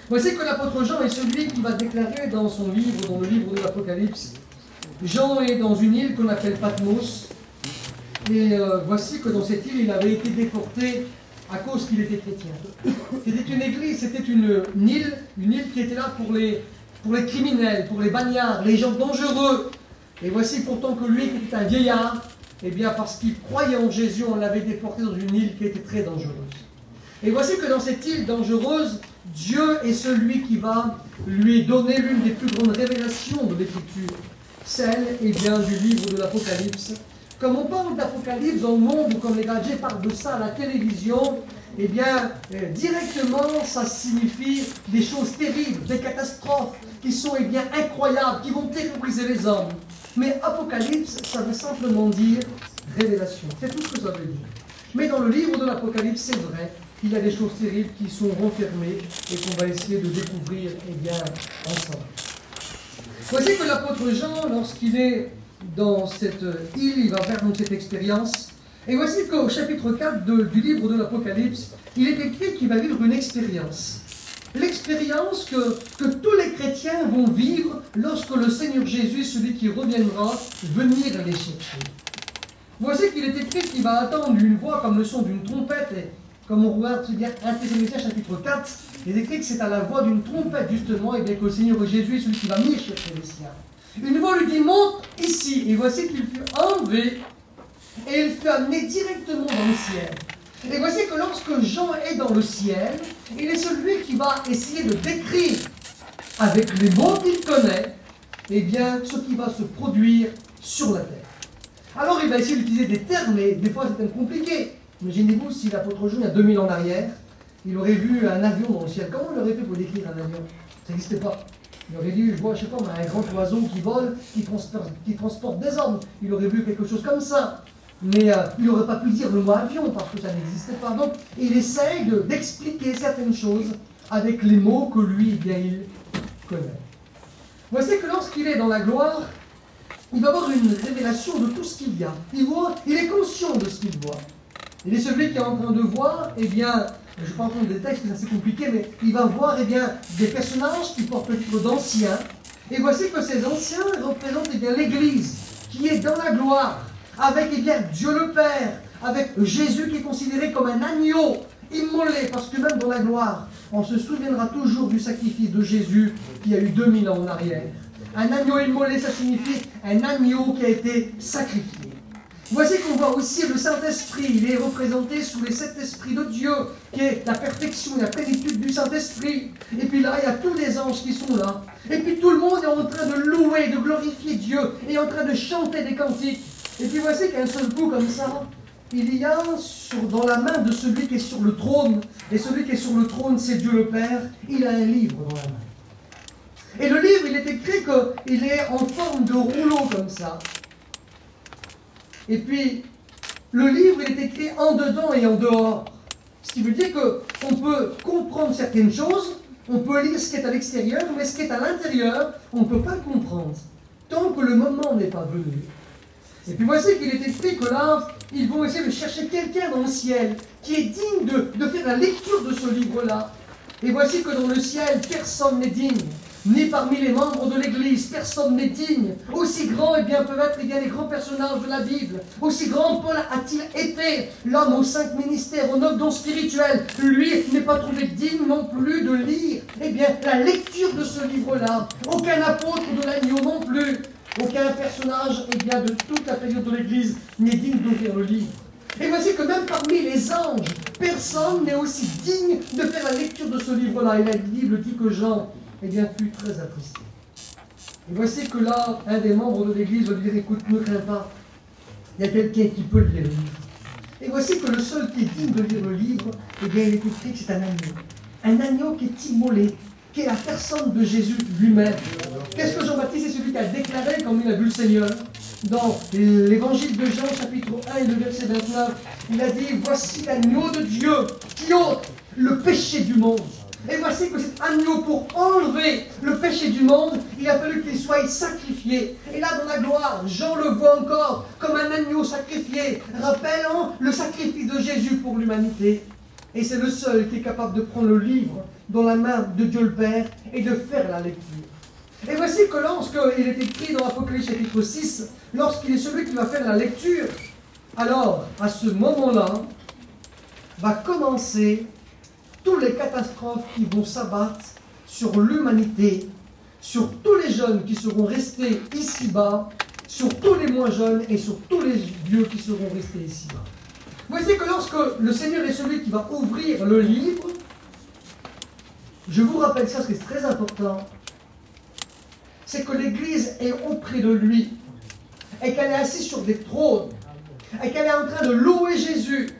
Voici que l'apôtre Jean est celui qui va déclarer dans son livre, dans le livre de l'Apocalypse. Jean est dans une île qu'on appelle Patmos. Et voici que dans cette île, il avait été déporté à cause qu'il était chrétien. C'était une église, c'était une île qui était là pour les criminels, pour les bagnards, les gens dangereux. Et voici pourtant que lui, qui était un vieillard, eh bien parce qu'il croyait en Jésus, on l'avait déporté dans une île qui était très dangereuse. Et voici que dans cette île dangereuse, Dieu est celui qui va lui donner l'une des plus grandes révélations de l'Écriture, celle eh bien, du livre de l'Apocalypse. Comme on parle d'Apocalypse dans le monde, ou comme les gadgets parlent de ça à la télévision, eh bien, directement, ça signifie des choses terribles, des catastrophes qui sont eh bien, incroyables, qui vont terroriser les hommes. Mais Apocalypse, ça veut simplement dire révélation. C'est tout ce que ça veut dire. Mais dans le livre de l'Apocalypse, c'est vrai qu'il y a des choses terribles qui sont renfermées et qu'on va essayer de découvrir eh bien, ensemble. Voici que l'apôtre Jean, lorsqu'il est dans cette île, il va faire donc cette expérience. Et voici qu'au chapitre 4 du livre de l'Apocalypse, il est écrit qu'il va vivre une expérience. L'expérience que tous les chrétiens vont vivre lorsque le Seigneur Jésus, celui qui reviendra, venir les chercher. Voici qu'il est écrit qu'il va attendre une voix comme le son d'une trompette. Et comme on regarde 1 Thessaloniciens chapitre 4, il est écrit que c'est à la voix d'une trompette justement, et bien que le Seigneur Jésus est celui qui va venir chercher les siens. Une voix lui dit, monte ici, et voici qu'il fut enlevé et il fut amené directement dans le ciel. Et voici que lorsque Jean est dans le ciel, il est celui qui va essayer de décrire avec les mots qu'il connaît, eh bien, ce qui va se produire sur la terre. Alors il va essayer d'utiliser des termes, mais des fois c'est un peu compliqué. Imaginez-vous si l'apôtre Jean, il y a 2000 ans en arrière, il aurait vu un avion dans le ciel. Comment il aurait fait pour décrire un avion? Ça n'existait pas. Il aurait dit, je vois, je sais pas, un grand oiseau qui vole, qui transporte des hommes. Il aurait vu quelque chose comme ça. Mais il n'aurait pas pu dire le mot avion parce que ça n'existait pas. Donc il essaye d'expliquer certaines choses avec les mots que lui, eh bien, il connaît. Voici que lorsqu'il est dans la gloire, il va avoir une révélation de tout ce qu'il y a. Il est conscient de ce qu'il voit. Il est celui qui est en train de voir, eh bien, je ne vais pas entendre des textes, c'est assez compliqué, mais il va voir eh bien, des personnages qui portent le titre d'anciens. Et voici que ces anciens représentent eh bien, l'Église qui est dans la gloire, avec eh bien, Dieu le Père, avec Jésus qui est considéré comme un agneau immolé, parce que même dans la gloire, on se souviendra toujours du sacrifice de Jésus qui a eu 2000 ans en arrière. Un agneau immolé, ça signifie un agneau qui a été sacrifié. Voici qu'on voit aussi le Saint-Esprit. Il est représenté sous les 7 esprits de Dieu, qui est la perfection, la plénitude du Saint-Esprit. Et puis là, il y a tous les anges qui sont là. Et puis tout le monde est en train de louer, de glorifier Dieu, et en train de chanter des cantiques. Et puis voici qu'un seul coup comme ça, il y a dans la main de celui qui est sur le trône, et celui qui est sur le trône, c'est Dieu le Père, il a un livre dans la main. Et le livre, il est écrit qu'il est en forme de rouleau comme ça. Et puis, le livre, il est écrit en dedans et en dehors. Ce qui veut dire qu'on peut comprendre certaines choses, on peut lire ce qui est à l'extérieur, mais ce qui est à l'intérieur, on ne peut pas le comprendre, tant que le moment n'est pas venu. Et puis voici qu'il est écrit que là, ils vont essayer de chercher quelqu'un dans le ciel qui est digne de faire la lecture de ce livre-là. Et voici que dans le ciel, personne n'est digne. Ni parmi les membres de l'Église, personne n'est digne. Aussi grand, eh bien, peuvent être les grands personnages de la Bible. Aussi grand Paul a-t-il été, l'homme aux 5 ministères, aux 9 dons spirituels. Lui n'est pas trouvé digne non plus de lire, eh bien, la lecture de ce livre-là. Aucun apôtre de l'agneau non plus. Aucun personnage, eh bien, de toute la période de l'Église n'est digne d'ouvrir le livre. Et voici que même parmi les anges, personne n'est aussi digne de faire la lecture de ce livre-là. Et la Bible dit que Jean, eh bien, fut très attristé. Et voici que là, un des membres de l'Église va lui dire, écoute, ne crains pas, il y a quelqu'un qui peut lire le livre. Et voici que le seul qui est digne de lire le livre, eh bien, il est écrit que c'est un agneau. Un agneau qui est immolé, qui est la personne de Jésus lui-même. Qu'est-ce que Jean-Baptiste, c'est celui qui a déclaré quand il a vu le Seigneur? Dans l'évangile de Jean, chapitre 1 et le verset 29, il a dit, voici l'agneau de Dieu qui ôte le péché du monde. Et voici que cet agneau, pour enlever le péché du monde, il a fallu qu'il soit sacrifié. Et là, dans la gloire, Jean le voit encore comme un agneau sacrifié, rappelant le sacrifice de Jésus pour l'humanité. Et c'est le seul qui est capable de prendre le livre dans la main de Dieu le Père et de faire la lecture. Et voici que lorsqu'il est écrit dans Apocalypse chapitre 6, lorsqu'il est celui qui va faire la lecture, alors, à ce moment-là, va commencer toutes les catastrophes qui vont s'abattre sur l'humanité, sur tous les jeunes qui seront restés ici-bas, sur tous les moins jeunes et sur tous les vieux qui seront restés ici-bas. Voici que lorsque le Seigneur est celui qui va ouvrir le livre, je vous rappelle ça, parce que c'est très important, c'est que l'Église est auprès de lui, et qu'elle est assise sur des trônes, et qu'elle est en train de louer Jésus,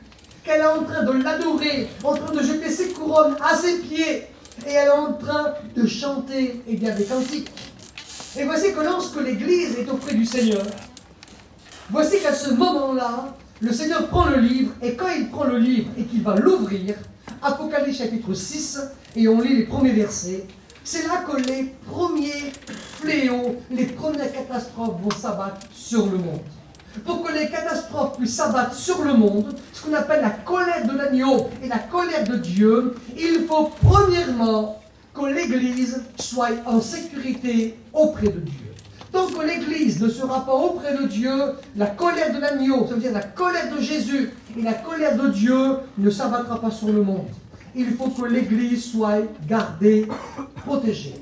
qu'elle est en train de l'adorer, en train de jeter ses couronnes à ses pieds, et elle est en train de chanter eh bien, des cantiques. Et voici que lorsque l'Église est auprès du Seigneur, voici qu'à ce moment-là, le Seigneur prend le livre, et quand il prend le livre et qu'il va l'ouvrir, Apocalypse chapitre 6, et on lit les premiers versets, c'est là que les premiers fléaux, les premières catastrophes vont s'abattre sur le monde. Pour que les catastrophes puissent s'abattre sur le monde, ce qu'on appelle la colère de l'agneau et la colère de Dieu, il faut premièrement que l'Église soit en sécurité auprès de Dieu. Tant que l'Église ne sera pas auprès de Dieu, la colère de l'agneau, ça veut dire la colère de Jésus et la colère de Dieu ne s'abattra pas sur le monde. Il faut que l'Église soit gardée, protégée.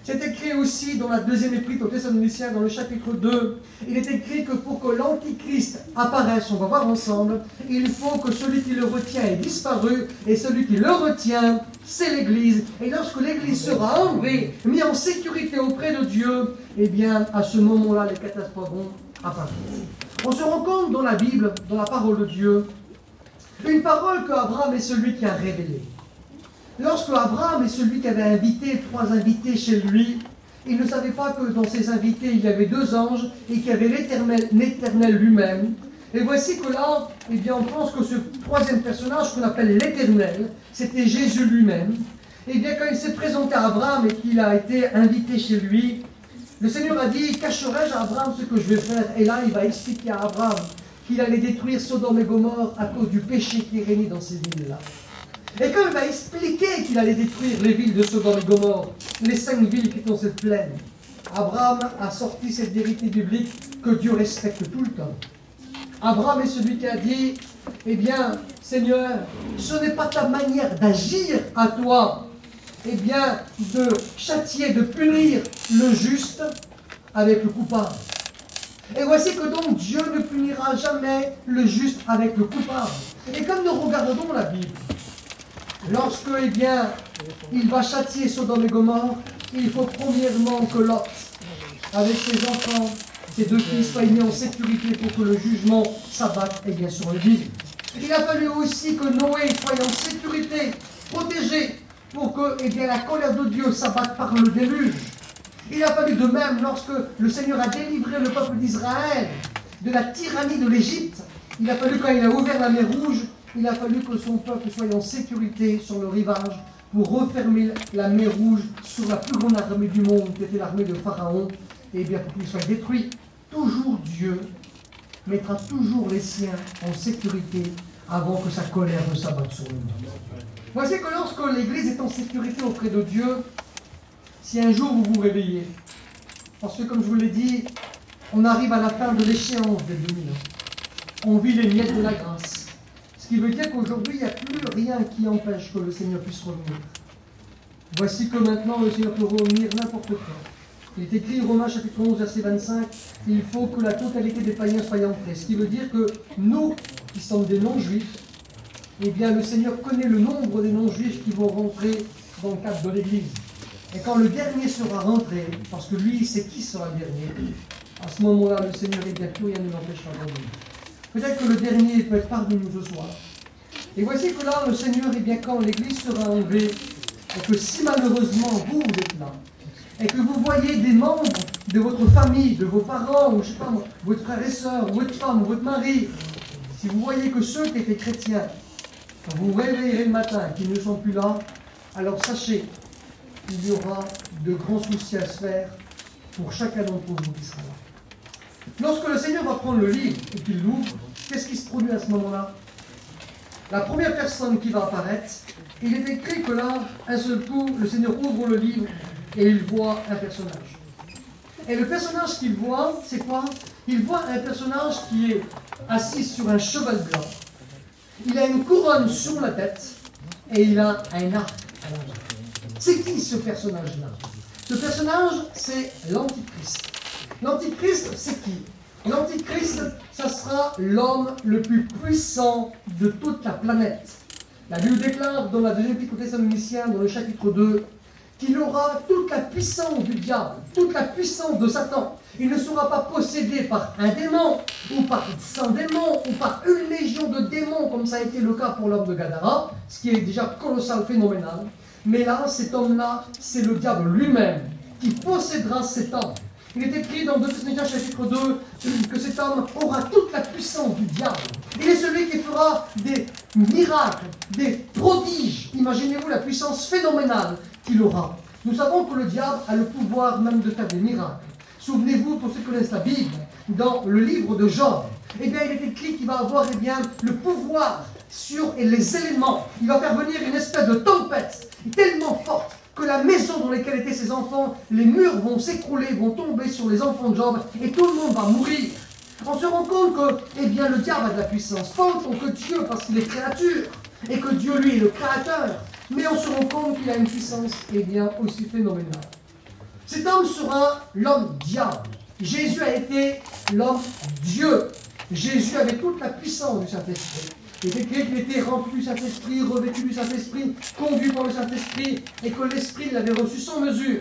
C'est écrit aussi dans la deuxième épître aux Thessaloniciens, dans le chapitre 2. Il est écrit que pour que l'Antichrist apparaisse, on va voir ensemble, il faut que celui qui le retient ait disparu, et celui qui le retient, c'est l'Église. Et lorsque l'Église sera enlevée, mise en sécurité auprès de Dieu, eh bien, à ce moment-là, les catastrophes vont apparaître. On se rend compte dans la Bible, dans la parole de Dieu, une parole qu'Abraham est celui qui a révélée. Lorsque Abraham est celui qui avait invité 3 invités chez lui, il ne savait pas que dans ces invités, il y avait 2 anges et qu'il y avait l'Éternel lui-même. Et voici que là, eh bien, on pense que ce 3e personnage qu'on appelle l'Éternel, c'était Jésus lui-même. Et bien, quand il s'est présenté à Abraham et qu'il a été invité chez lui, le Seigneur a dit, cacherai-je à Abraham ce que je vais faire? Et là, il va expliquer à Abraham qu'il allait détruire Sodome et Gomorrhe à cause du péché qui régnait dans ces villes-là. Et quand il va expliquer qu'il allait détruire les villes de Sodome et Gomorrhe, les 5 villes qui sont dans cette plaine, Abraham a sorti cette vérité biblique que Dieu respecte tout le temps. Abraham est celui qui a dit, eh bien, Seigneur, ce n'est pas ta manière d'agir à toi, eh bien, de châtier, de punir le juste avec le coupable. Et voici que donc Dieu ne punira jamais le juste avec le coupable. Et comme nous regardons la Bible, lorsque, eh bien, il va châtier Sodome et Gomorrhe, il faut premièrement que Lot, avec ses enfants, ses 2 fils, soient mis en sécurité pour que le jugement s'abatte, eh bien, sur le ville. Il a fallu aussi que Noé soit en sécurité, protégé, pour que, eh bien, la colère de Dieu s'abatte par le déluge. Il a fallu de même, lorsque le Seigneur a délivré le peuple d'Israël de la tyrannie de l'Égypte, il a fallu, quand il a ouvert la mer Rouge, il a fallu que son peuple soit en sécurité sur le rivage pour refermer la mer Rouge sur la plus grande armée du monde, qui était l'armée de Pharaon, et bien pour qu'il soit détruit. Toujours Dieu mettra toujours les siens en sécurité avant que sa colère ne s'abatte sur le monde. Voici que lorsque l'Église est en sécurité auprès de Dieu, si un jour vous vous réveillez, parce que comme je vous l'ai dit, on arrive à la fin de l'échéance des 2000 ans, on vit les miettes de la grâce. Ce qui veut dire qu'aujourd'hui, il n'y a plus rien qui empêche que le Seigneur puisse revenir. Voici que maintenant, le Seigneur peut revenir n'importe quand. Il est écrit, Romains chapitre 11, verset 25, il faut que la totalité des païens soient entrés. Ce qui veut dire que nous, qui sommes des non-juifs, eh bien, le Seigneur connaît le nombre des non-juifs qui vont rentrer dans le cadre de l'Église. Et quand le dernier sera rentré, parce que lui, il sait qui sera le dernier, à ce moment-là, le Seigneur, eh bien, plus rien ne l'empêchera de revenir. Peut-être que le dernier peut être parmi nous ce soir. Et voici que là, le Seigneur, eh bien, quand l'Église sera enlevée, et que si malheureusement vous êtes là, et que vous voyez des membres de votre famille, de vos parents, ou je sais pas moi, votre frère et soeur, ou votre femme, ou votre mari, si vous voyez que ceux qui étaient chrétiens, quand vous vous réveillerez le matin, qui ne sont plus là, alors sachez qu'il y aura de grands soucis à se faire pour chacun d'entre vous qui sera là. Lorsque le Seigneur va prendre le livre et qu'il l'ouvre, qu'est-ce qui se produit à ce moment-là? La première personne qui va apparaître, il est écrit que là, un seul coup, le Seigneur ouvre le livre et il voit un personnage. Et le personnage qu'il voit, c'est quoi? Il voit un personnage qui est assis sur un cheval blanc. Il a une couronne sur la tête et il a un arc à la main. C'est qui ce personnage-là? Ce personnage, c'est l'Antichrist. L'Antichrist, c'est qui? L'Antichrist, ça sera l'homme le plus puissant de toute la planète. La Bible déclare dans la deuxième épître aux Thessaloniciens, dans le chapitre 2, qu'il aura toute la puissance du diable, toute la puissance de Satan. Il ne sera pas possédé par un démon, ou par 100 démons, ou par une légion de démons, comme ça a été le cas pour l'homme de Gadara, ce qui est déjà colossal, phénoménal. Mais là, cet homme-là, c'est le diable lui-même qui possédera cet homme. Il est écrit dans 2 Thessaloniciens chapitre 2 que cet homme aura toute la puissance du diable. Il est celui qui fera des miracles, des prodiges. Imaginez-vous la puissance phénoménale qu'il aura. Nous savons que le diable a le pouvoir même de faire des miracles. Souvenez-vous, pour ceux qui connaissent la Bible, dans le livre de Job, eh bien, il est écrit qu'il va avoir eh bien, le pouvoir sur les éléments. Il va faire venir une espèce de tempête tellement forte que la maison dans laquelle étaient ses enfants, les murs vont s'écrouler, vont tomber sur les enfants de Job et tout le monde va mourir. On se rend compte que eh bien, le diable a de la puissance, pas autant que Dieu parce qu'il est créature et que Dieu lui est le créateur, mais on se rend compte qu'il a une puissance eh bien, aussi phénoménale. Cet homme sera l'homme diable. Jésus a été l'homme Dieu. Jésus avait toute la puissance du Saint-Esprit. Il est écrit qu'il était rempli du Saint-Esprit, revêtu du Saint-Esprit, conduit par le Saint-Esprit, et que l'Esprit l'avait reçu sans mesure.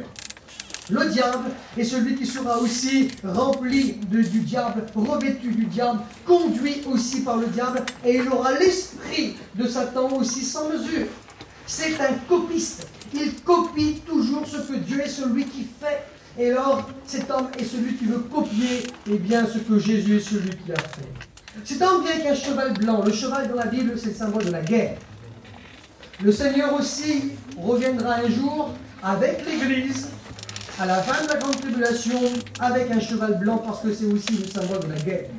Le diable est celui qui sera aussi rempli du diable, revêtu du diable, conduit aussi par le diable, et il aura l'esprit de Satan aussi sans mesure. C'est un copiste. Il copie toujours ce que Dieu est celui qui fait. Et alors, cet homme est celui qui veut copier, eh bien, ce que Jésus est celui qui a fait. Cet homme vient avec un cheval blanc. Le cheval dans la Bible, c'est le symbole de la guerre. Le Seigneur aussi reviendra un jour avec l'Église, à la fin de la grande tribulation, avec un cheval blanc, parce que c'est aussi le symbole de la guerre.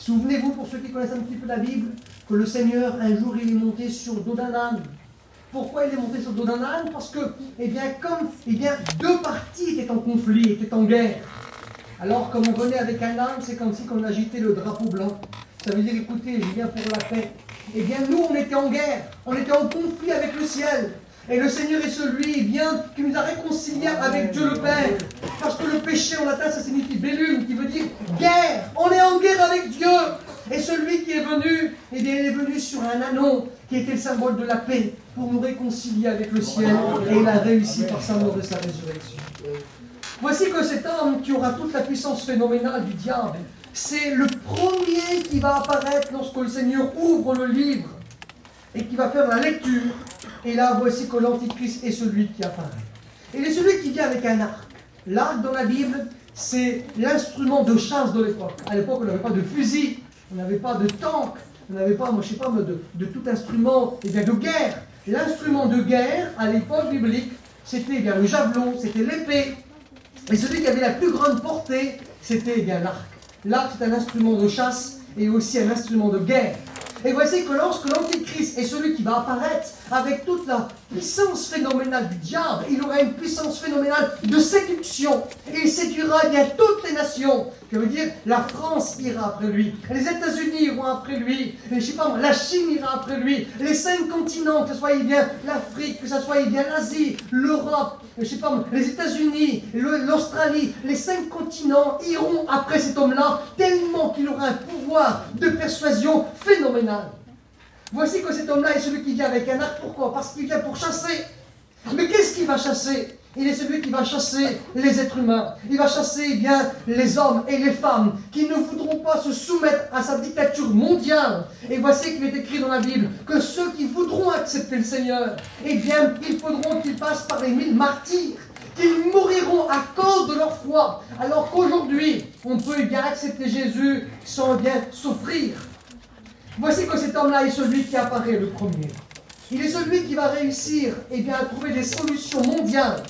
Souvenez-vous, pour ceux qui connaissent un petit peu la Bible, que le Seigneur, un jour, il est monté sur le dos d'un âne. Pourquoi il est monté sur le dos d'un âne? Parce que, deux parties étaient en conflit, étaient en guerre. Alors, comme on venait avec un âne, c'est comme si on agitait le drapeau blanc. Ça veut dire, écoutez, je viens pour la paix. Eh bien, nous, on était en guerre, on était en conflit avec le ciel. Et le Seigneur est celui, qui nous a réconciliés avec Dieu le Père. Parce que le péché, en latin, ça signifie bellum, qui veut dire guerre. On est en guerre avec Dieu. Et celui qui est venu, eh bien, il est venu sur un anon, qui était le symbole de la paix, pour nous réconcilier avec le ciel. Et il a réussi par sa mort et sa résurrection. Voici que cet homme qui aura toute la puissance phénoménale du diable, c'est le premier qui va apparaître lorsque le Seigneur ouvre le livre et qui va faire la lecture. Et là, voici que l'Antichrist est celui qui apparaît. Il est celui qui vient avec un arc. L'arc dans la Bible, c'est l'instrument de chasse de l'époque. À l'époque, on n'avait pas de fusil, on n'avait pas de tank, on n'avait pas, de tout instrument de guerre. L'instrument de guerre, à l'époque biblique, c'était le javelot, c'était l'épée. Et celui qui avait la plus grande portée, c'était l'arc. L'arc, c'est un instrument de chasse et aussi un instrument de guerre. Et voici que lorsque l'Antichrist est celui qui va apparaître avec toute la puissance phénoménale du diable, il aura une puissance phénoménale de séduction. Et il séduira bien toutes les nations. Je veux dire, la France ira après lui, les États-Unis iront après lui, la Chine ira après lui, les 5 continents, que ce soit bien l'Afrique, que ce soit bien l'Asie, l'Europe, les États-Unis, l'Australie, les 5 continents iront après cet homme-là, tellement qu'il aura un pouvoir de persuasion phénoménal. Voici que cet homme-là est celui qui vient avec un arc. Pourquoi? Parce qu'il vient pour chasser. Mais qu'est-ce qu'il va chasser? Il est celui qui va chasser les êtres humains. Il va chasser les hommes et les femmes qui ne voudront pas se soumettre à sa dictature mondiale. Et voici qu'il est écrit dans la Bible que ceux qui voudront accepter le Seigneur, il faudront qu'ils passent par les 1000 martyrs, qu'ils mouriront à cause de leur foi. Alors qu'aujourd'hui, on peut accepter Jésus sans souffrir. Voici que cet homme-là est celui qui apparaît le premier. Il est celui qui va réussir à trouver des solutions mondiales.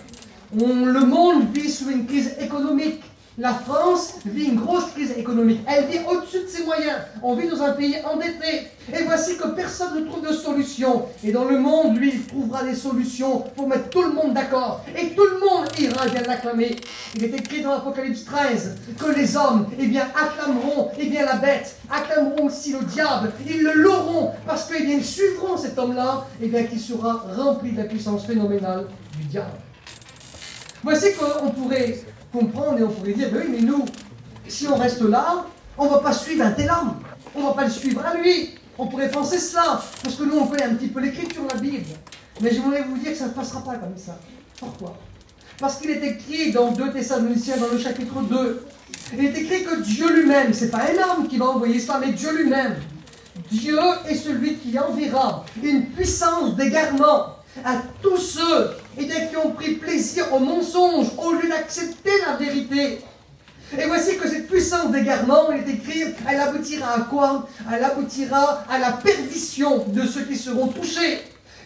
Le monde vit sous une crise économique. La France vit une grosse crise économique. Elle vit au-dessus de ses moyens. On vit dans un pays endetté. Et voici que personne ne trouve de solution. Et dans le monde, lui, il trouvera des solutions pour mettre tout le monde d'accord. Et tout le monde ira l'acclamer. Il est écrit dans l'Apocalypse 13 que les hommes, acclameront, la bête, acclameront aussi le diable. Ils le loueront parce qu'ils suivront cet homme-là, qui sera rempli de la puissance phénoménale du diable. Voici qu'on pourrait comprendre et on pourrait dire, oui, mais nous, si on reste là, on ne va pas suivre un tel homme. On ne va pas le suivre à lui. On pourrait penser cela, parce que nous, on connaît un petit peu l'écriture, la Bible. Mais je voulais vous dire que ça ne passera pas comme ça. Pourquoi? Parce qu'il est écrit dans 2 Thessaloniciens, dans le chapitre 2, il est écrit que Dieu lui-même, ce n'est pas un homme qui va envoyer ça, mais Dieu lui-même. Dieu est celui qui enverra une puissance d'égarement à tous ceux qui ont pris plaisir au mensonge au lieu d'accepter la vérité. Et voici que cette puissance d'égarement, il est écrit, elle aboutira à quoi? Elle aboutira à la perdition de ceux qui seront touchés.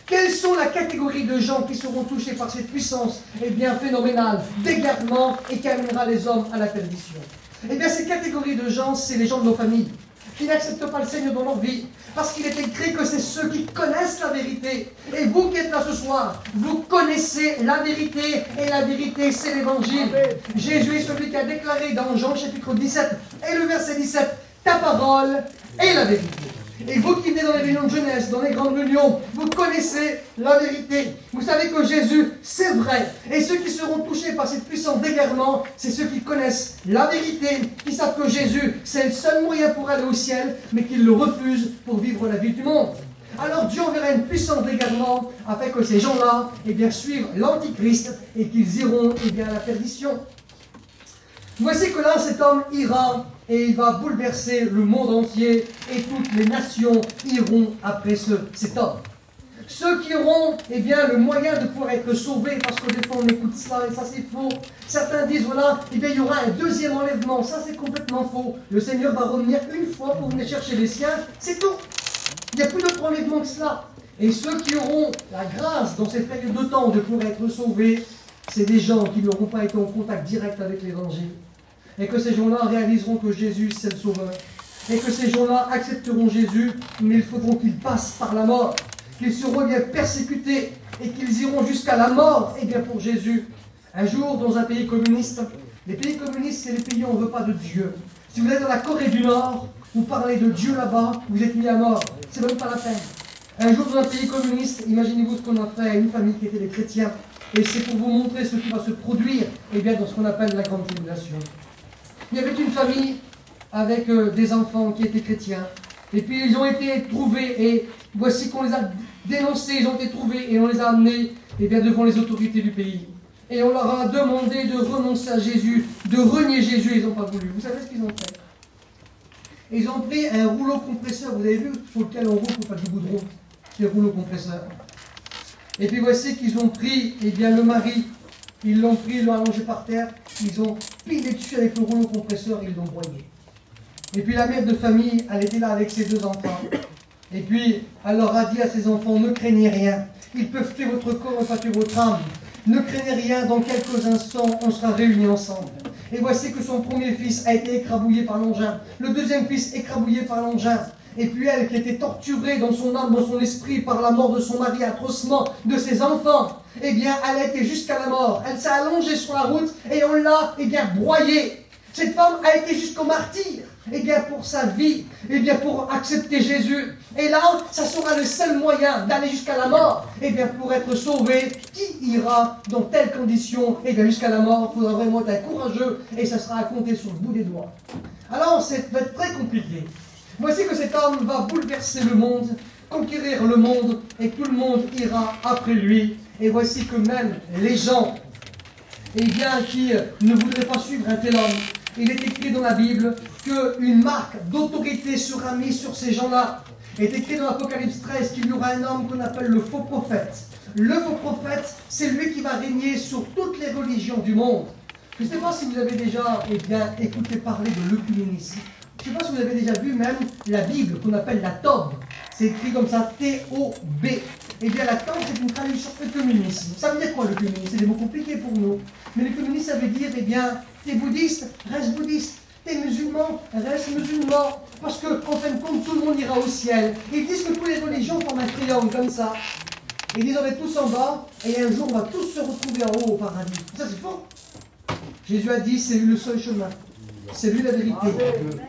Quelles sont la catégorie de gens qui seront touchés par cette puissance phénoménale d'égarement et qui amènera les hommes à la perdition? Ces catégories de gens, c'est les gens de nos familles qui n'acceptent pas le Seigneur dans leur vie. Parce qu'il est écrit que c'est ceux qui connaissent la vérité. Et vous qui êtes là ce soir, vous connaissez la vérité. Et la vérité, c'est l'évangile. Jésus est celui qui a déclaré dans Jean chapitre 17 et le verset 17, ta parole est la vérité. Et vous qui venez dans les réunions de jeunesse, dans les grandes réunions, vous connaissez la vérité. Vous savez que Jésus, c'est vrai. Et ceux qui seront touchés par cette puissance d'égarement, c'est ceux qui connaissent la vérité, qui savent que Jésus, c'est le seul moyen pour aller au ciel, mais qui le refusent pour vivre la vie du monde. Alors Dieu enverra une puissance d'égarement afin que ces gens-là suivent l'Antichrist et qu'ils iront à la perdition. Voici que là, cet homme ira et il va bouleverser le monde entier et toutes les nations iront après cet homme. Ceux qui auront le moyen de pouvoir être sauvés, parce que des fois on écoute cela et ça c'est faux. Certains disent voilà, il y aura un deuxième enlèvement, ça c'est complètement faux. Le Seigneur va revenir une fois pour venir chercher les siens, c'est tout. Il n'y a plus d'autre enlèvement que cela. Et ceux qui auront la grâce dans cette période de temps de pouvoir être sauvés, c'est des gens qui n'auront pas été en contact direct avec l'Évangile. Et que ces gens-là réaliseront que Jésus, c'est le Sauveur. Et que ces gens-là accepteront Jésus, mais il faudra qu'ils passent par la mort. Qu'ils seront persécutés et qu'ils iront jusqu'à la mort pour Jésus. Un jour, dans un pays communiste, les pays communistes, c'est les pays où on ne veut pas de Dieu. Si vous êtes dans la Corée du Nord, vous parlez de Dieu là-bas, vous êtes mis à mort. C'est même pas la peine. Un jour, dans un pays communiste, imaginez-vous ce qu'on a fait à une famille qui était des chrétiens. Et c'est pour vous montrer ce qui va se produire dans ce qu'on appelle la grande tribulation. Il y avait une famille avec des enfants qui étaient chrétiens. Et puis ils ont été trouvés et voici qu'on les a dénoncés, ils ont été trouvés et on les a amenés devant les autorités du pays. Et on leur a demandé de renoncer à Jésus, de renier Jésus, ils n'ont pas voulu. Vous savez ce qu'ils ont fait? Ils ont pris un rouleau compresseur, vous avez vu, sur lequel on roule pour faire du goudron, c'est le rouleau compresseur. Et puis voici qu'ils ont pris le mari, ils l'ont pris, ils l'ont allongé par terre, ils ont pilé dessus avec le rouleau compresseur et ils l'ont broyé. Et puis la mère de famille, elle était là avec ses deux enfants. Et puis elle leur a dit à ses enfants, ne craignez rien, ils peuvent tuer votre corps et pas tuer votre âme. Ne craignez rien, dans quelques instants, on sera réunis ensemble. Et voici que son premier fils a été écrabouillé par l'engin, le deuxième fils écrabouillé par l'engin. Et puis elle, qui était torturée dans son âme, dans son esprit, par la mort de son mari atrocement, de ses enfants, elle a été jusqu'à la mort. Elle s'est allongée sur la route et on l'a, broyée. Cette femme a été jusqu'au martyre, pour sa vie, pour accepter Jésus. Et là, ça sera le seul moyen d'aller jusqu'à la mort. Pour être sauvé, qui ira dans telles conditions, jusqu'à la mort? Il faudra vraiment être courageux et ça sera à compter sur le bout des doigts. Alors, ça va être très compliqué. Voici que cet homme va bouleverser le monde, conquérir le monde, et tout le monde ira après lui. Et voici que même les gens, qui ne voudraient pas suivre un tel homme, il est écrit dans la Bible qu'une marque d'autorité sera mise sur ces gens-là. Il est écrit dans l'Apocalypse 13 qu'il y aura un homme qu'on appelle le faux prophète. Le faux prophète, c'est lui qui va régner sur toutes les religions du monde. Je ne sais pas si vous avez déjà écouté parler de l'œcuménisme. Je ne sais pas si vous avez déjà vu même la Bible qu'on appelle la Tob. C'est écrit comme ça, T-O-B. La Tob, c'est une traduction œcuménisme. Ça veut dire quoi l'œcuménisme? C'est des mots compliqués pour nous. Mais l'œcuménisme, ça veut dire, t'es bouddhiste, reste bouddhiste. T'es musulman, reste musulman. Parce qu'en fin de compte, tout le monde ira au ciel. Ils disent que toutes les religions forment un triangle comme ça. Ils disent on est tous en bas, et un jour on va tous se retrouver en haut au paradis. Ça c'est faux. Jésus a dit, c'est lui le seul chemin. C'est lui la vérité.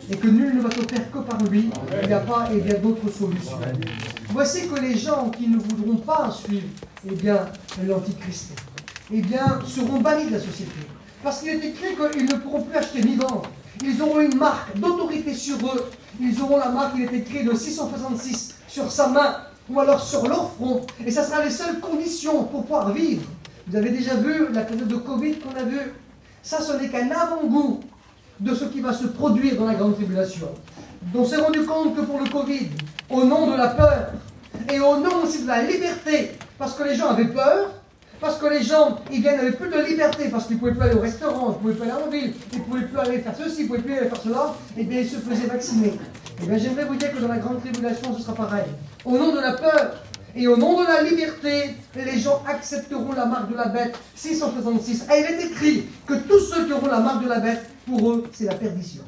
Et que nul ne va te faire que par lui. Il n'y a pas d'autres solutions. Voici que les gens qui ne voudront pas suivre l'Antichrist, seront bannis de la société. Parce qu'il est écrit qu'ils ne pourront plus acheter ni vendre. Ils auront une marque d'autorité sur eux. Ils auront la marque, il est écrit de 666 sur sa main ou alors sur leur front. Et ça sera les seules conditions pour pouvoir vivre. Vous avez déjà vu la période de Covid qu'on a vue? Ça, ce n'est qu'un avant-goût de ce qui va se produire dans la grande tribulation. On s'est rendu compte que pour le Covid, au nom de la peur, et au nom aussi de la liberté, parce que les gens avaient peur, parce que les gens, n'avaient plus de liberté, parce qu'ils ne pouvaient plus aller au restaurant, ils ne pouvaient plus aller en ville, ils ne pouvaient plus aller faire ceci, ils ne pouvaient plus aller faire cela, ils se faisaient vacciner. J'aimerais vous dire que dans la grande tribulation, ce sera pareil. Au nom de la peur et au nom de la liberté, les gens accepteront la marque de la bête, 666. Et il est écrit que tous ceux qui auront la marque de la bête, pour eux, c'est la perdition.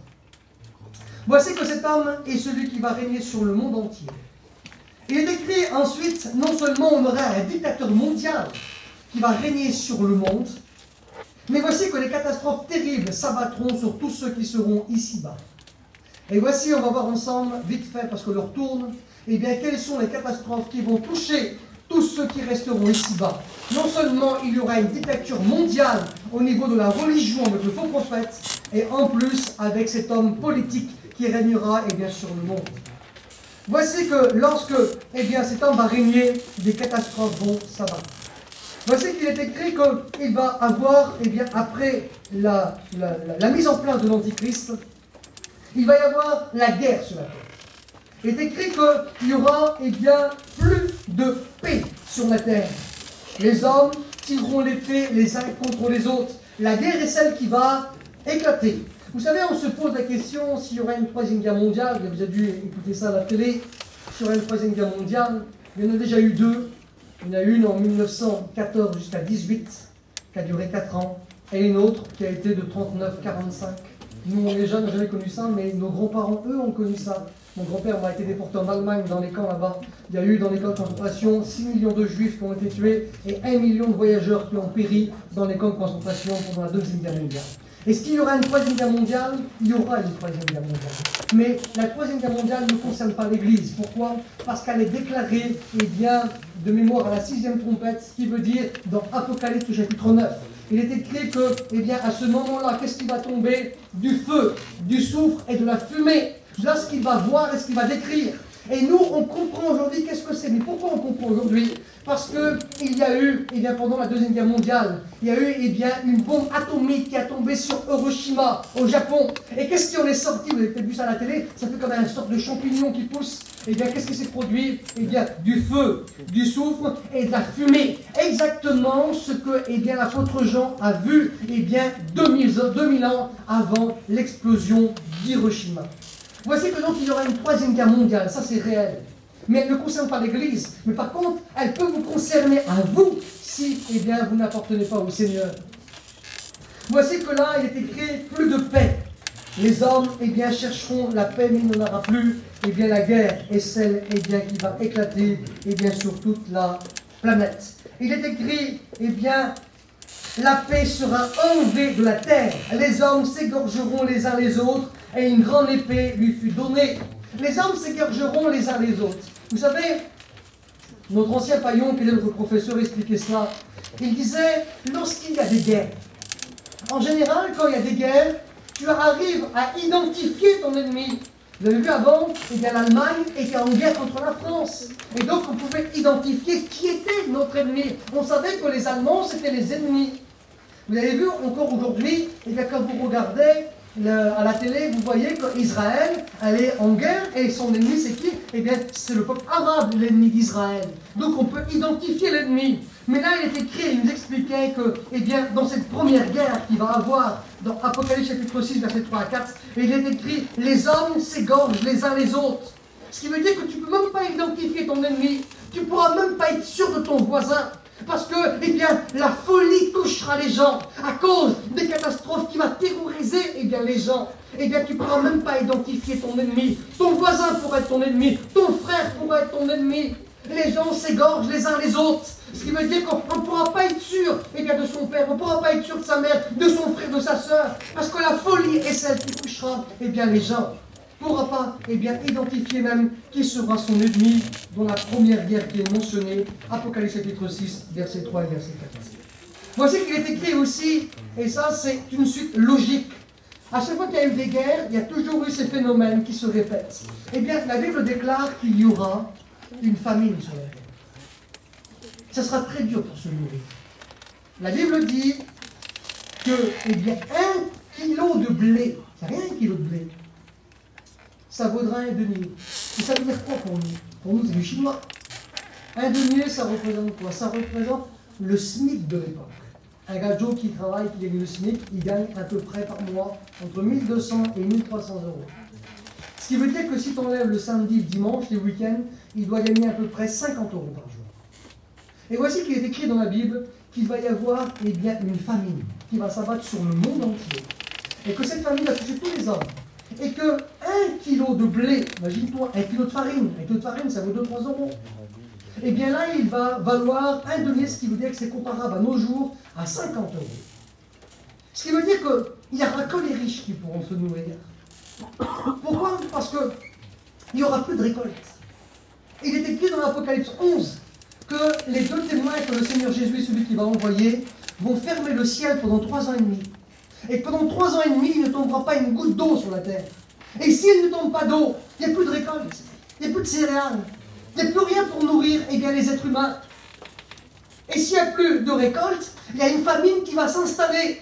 Voici que cet homme est celui qui va régner sur le monde entier. Il est écrit ensuite, non seulement on aura un dictateur mondial qui va régner sur le monde, mais voici que les catastrophes terribles s'abattront sur tous ceux qui seront ici-bas. Et voici, on va voir ensemble, vite fait, parce que l'heure tourne, eh bien, quelles sont les catastrophes qui vont toucher tous ceux qui resteront ici-bas. Non seulement il y aura une dictature mondiale au niveau de la religion avec le faux prophète, et en plus avec cet homme politique qui régnera eh bien, sur le monde. Voici que lorsque eh bien, cet homme va régner, des catastrophes vont s'abattre. Voici qu'il est écrit qu'il va avoir, eh bien, après la mise en place de l'Antichrist, il va y avoir la guerre sur la terre. Il est écrit qu'il y aura eh bien, plus de paix sur la terre. Les hommes tireront l'épée les uns contre les autres. La guerre est celle qui va éclater. Vous savez, on se pose la question s'il y aura une troisième guerre mondiale. Vous avez dû écouter ça à la télé. S'il y aura une troisième guerre mondiale, il y en a déjà eu deux. Il y en a une en 1914 jusqu'à 18, qui a duré 4 ans, et une autre qui a été de 39-45. Nous, on est jeunes, on n'a jamais connu ça, mais nos grands-parents, eux, ont connu ça. Mon grand-père a été déporté en Allemagne, dans les camps là-bas. Il y a eu dans les camps de concentration 6 millions de juifs qui ont été tués et 1 million de voyageurs qui ont péri dans les camps de concentration pendant la Deuxième Guerre mondiale. Est-ce qu'il y aura une troisième guerre mondiale? Il y aura une troisième guerre mondiale. Mais la troisième guerre mondiale ne concerne pas l'Église. Pourquoi? Parce qu'elle est déclarée, eh bien, de mémoire à la 6e trompette, ce qui veut dire dans Apocalypse chapitre 9. Il est écrit que, eh bien, à ce moment-là, qu'est-ce qui va tomber? Du feu, du soufre et de la fumée. Là, ce qu'il va voir et ce qu'il va décrire. Et nous, on comprend aujourd'hui qu'est-ce que c'est. Mais pourquoi on comprend aujourd'hui? Parce qu'il y a eu, eh bien, pendant la Deuxième Guerre mondiale, il y a eu eh bien, une bombe atomique qui a tombé sur Hiroshima, au Japon. Et qu'est-ce qui en est sorti? Vous avez peut-être vu ça à la télé, ça fait comme une sorte de champignon qui pousse. Eh bien, qu'est-ce qui s'est produit? Eh bien, du feu, du soufre et de la fumée. Exactement ce que eh bien, l'apôtre Jean a vu eh bien, 2000 ans avant l'explosion d'Hiroshima. Voici que donc il y aura une troisième guerre mondiale, ça c'est réel. Mais elle ne concerne pas l'Église. Mais par contre, elle peut vous concerner à vous si eh bien, vous n'appartenez pas au Seigneur. Voici que là, il est écrit plus de paix. Les hommes eh bien, chercheront la paix, mais il n'y en aura plus. Eh bien, la guerre est celle eh bien, qui va éclater eh bien, sur toute la planète. Il est écrit, eh bien, la paix sera enlevée de la terre. Les hommes s'égorgeront les uns les autres et une grande épée lui fut donnée. Les hommes s'égorgeront les uns les autres. Vous savez, notre ancien paillon, qui est notre professeur, expliquait cela. Il disait, lorsqu'il y a des guerres, en général, quand il y a des guerres, tu arrives à identifier ton ennemi. Vous avez vu avant, eh bien, l'Allemagne était en guerre contre la France. Et donc, on pouvait identifier qui était notre ennemi. On savait que les Allemands, c'était les ennemis. Vous avez vu, encore aujourd'hui, eh bien, quand vous regardez à la télé, vous voyez qu'Israël, elle est en guerre, et son ennemi, c'est qui? Eh bien, c'est le peuple arabe, l'ennemi d'Israël. Donc, on peut identifier l'ennemi. Mais là, il est écrit, il nous expliquait que, eh bien, dans cette première guerre qu'il va avoir, dans Apocalypse chapitre 6, versets 3 à 4, il est écrit, les hommes s'égorgent les uns les autres. Ce qui veut dire que tu ne peux même pas identifier ton ennemi. Tu ne pourras même pas être sûr de ton voisin. Parce que, eh bien, la folie touchera les gens à cause des catastrophes qui vont terroriser, eh bien, les gens. Eh bien, tu ne pourras même pas identifier ton ennemi. Ton voisin pourrait être ton ennemi. Ton frère pourrait être ton ennemi. Les gens s'égorgent les uns les autres. Ce qui veut dire qu'on ne pourra pas être sûr eh bien, de son père, on ne pourra pas être sûr de sa mère, de son frère, de sa soeur. Parce que la folie est celle qui touchera eh bien, les gens. On ne pourra pas eh bien, identifier même qui sera son ennemi dans la première guerre qui est mentionnée, Apocalypse chapitre 6, verset 3 et verset 4. Voici qu'il est écrit aussi, et ça c'est une suite logique. À chaque fois qu'il y a eu des guerres, il y a toujours eu ces phénomènes qui se répètent. Eh bien, la Bible déclare qu'il y aura une famine sur la terre. Ça sera très dur pour se nourrir. La Bible dit que, eh bien, 1 kilo de blé, c'est rien 1 kilo de blé, ça vaudra un denier. Et ça veut dire quoi pour nous? Pour nous, c'est du chinois. Un denier, ça représente quoi? Ça représente le SMIC de l'époque. Un gajo qui travaille, qui gagne le SMIC, il gagne à peu près par mois entre 1200 et 1300 euros. Ce qui veut dire que si tu enlèves le samedi, le dimanche, les week-ends, il doit gagner à peu près 50 euros par jour. Et voici qu'il est écrit dans la Bible qu'il va y avoir eh bien, une famine qui va s'abattre sur le monde entier. Et que cette famine va toucher tous les hommes. Et que 1 kilo de blé, imagine-toi, 1 kilo de farine, 1 kilo de farine, ça vaut 2-3 euros. Et bien là, il va valoir un denier, ce qui veut dire que c'est comparable à nos jours à 50 euros. Ce qui veut dire qu'il n'y aura que les riches qui pourront se nourrir. Pourquoi? Parce qu'il n'y aura plus de récolte. Il est écrit dans l'Apocalypse 11 que les 2 témoins que le Seigneur Jésus, celui qui va envoyer, vont fermer le ciel pendant 3 ans et demi. Et pendant 3 ans et demi, il ne tombera pas une goutte d'eau sur la terre. Et s'il ne tombe pas d'eau, il n'y a plus de récolte, il n'y a plus de céréales, il n'y a plus rien pour nourrir les êtres humains. Et s'il n'y a plus de récolte, il y a une famine qui va s'installer.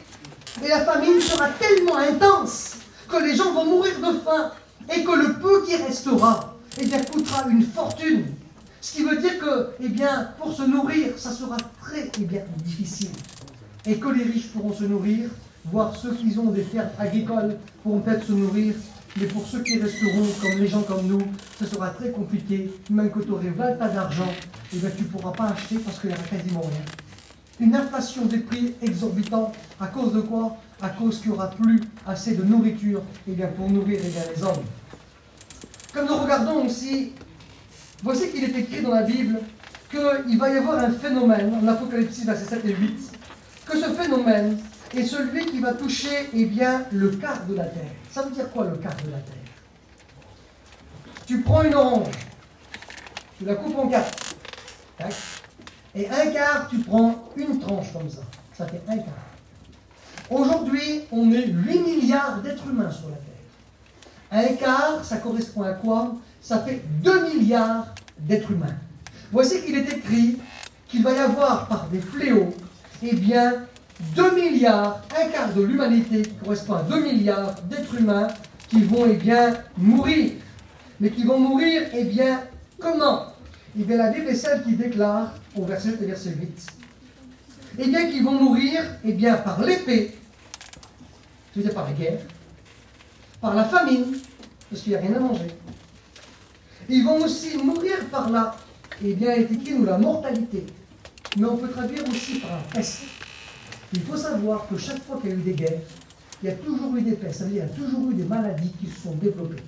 Et la famine sera tellement intense que les gens vont mourir de faim et que le peu qui restera coûtera une fortune. Ce qui veut dire que, pour se nourrir, ça sera très difficile. Et que les riches pourront se nourrir, voire ceux qui ont des fermes agricoles pourront peut-être se nourrir, mais pour ceux qui resteront, comme les gens comme nous, ce sera très compliqué. Même que tu aurais 20 tas d'argent, tu ne pourras pas acheter parce qu'il n'y aura quasiment rien. Une inflation des prix exorbitants, à cause de quoi? À cause qu'il n'y aura plus assez de nourriture pour nourrir les hommes. Comme nous regardons aussi, voici qu'il est écrit dans la Bible qu'il va y avoir un phénomène, en Apocalypse 6, versets 7 et 8, que ce phénomène est celui qui va toucher le quart de la terre. Ça veut dire quoi le quart de la terre? Tu prends une orange, tu la coupes en 4, tac, et un quart, tu prends une tranche comme ça fait un quart. Aujourd'hui, on est 8 milliards d'êtres humains sur la Terre. Un quart, ça correspond à quoi? Ça fait 2 milliards d'êtres humains. Voici qu'il est écrit qu'il va y avoir par des fléaux, 2 milliards, un quart de l'humanité, qui correspond à 2 milliards d'êtres humains, qui vont mourir. Mais qui vont mourir, comment? La Bible est celle qui déclare, au verset 7 et verset 8, qu'ils vont mourir par l'épée, c'est-à-dire par la guerre, par la famine, parce qu'il n'y a rien à manger. Ils vont aussi mourir par la, est écrit nous, la mortalité. Mais on peut traduire aussi par la peste. Il faut savoir que chaque fois qu'il y a eu des guerres, il y a toujours eu des pestes, ça veut dire qu'il y a toujours eu des maladies qui se sont développées.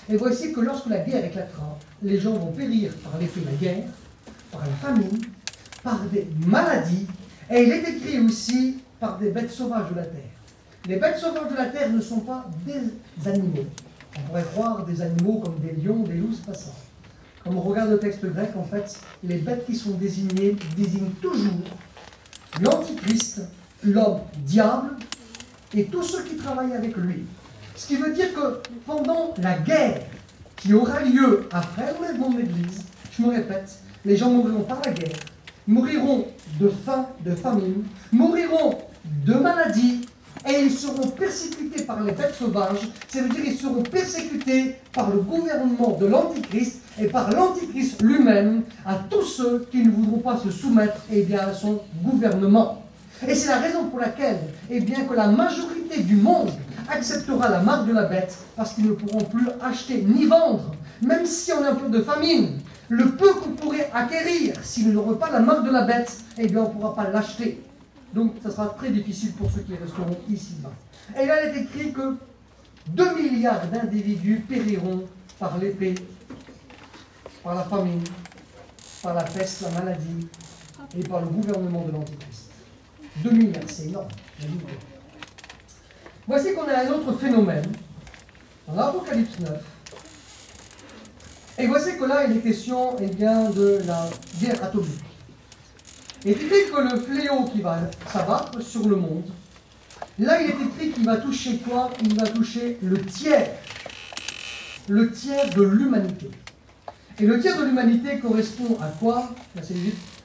Et voici que lorsque la guerre éclatera, les gens vont périr par l'effet de la guerre, par la famine, par des maladies, et il est écrit aussi par des bêtes sauvages de la terre. Les bêtes sauvages de la terre ne sont pas des animaux. On pourrait croire des animaux comme des lions, des loups, c'est pas ça. Comme on regarde le texte grec, en fait, les bêtes qui sont désignées désignent toujours l'antichrist, l'homme diable, et tous ceux qui travaillent avec lui. Ce qui veut dire que pendant la guerre qui aura lieu après l'enlèvement de l'Église, je me répète, les gens mourront par la guerre, mourront de faim, de famine, mourront de maladies, et ils seront persécutés par les bêtes sauvages, c'est-à-dire qu'ils seront persécutés par le gouvernement de l'Antichrist et par l'Antichrist lui-même à tous ceux qui ne voudront pas se soumettre à son gouvernement. Et c'est la raison pour laquelle que la majorité du monde acceptera la marque de la bête, parce qu'ils ne pourront plus acheter ni vendre, même si on a un peu de famine. Le peu qu'on pourrait acquérir, s'ils n'auraient pas la marque de la bête, on ne pourra pas l'acheter. Donc, ça sera très difficile pour ceux qui resteront ici-bas. Et là, il est écrit que 2 milliards d'individus périront par l'épée, par la famine, par la peste, la maladie, et par le gouvernement de l'Antichrist. 2 milliards, c'est énorme. Voici qu'on a un autre phénomène, dans l'Apocalypse 9. Et voici que là, il est question de la guerre atomique. Il est écrit que le fléau qui va s'abattre sur le monde, là, il est écrit qu'il va toucher quoi? Il va toucher le tiers de l'humanité. Et le tiers de l'humanité correspond à quoi?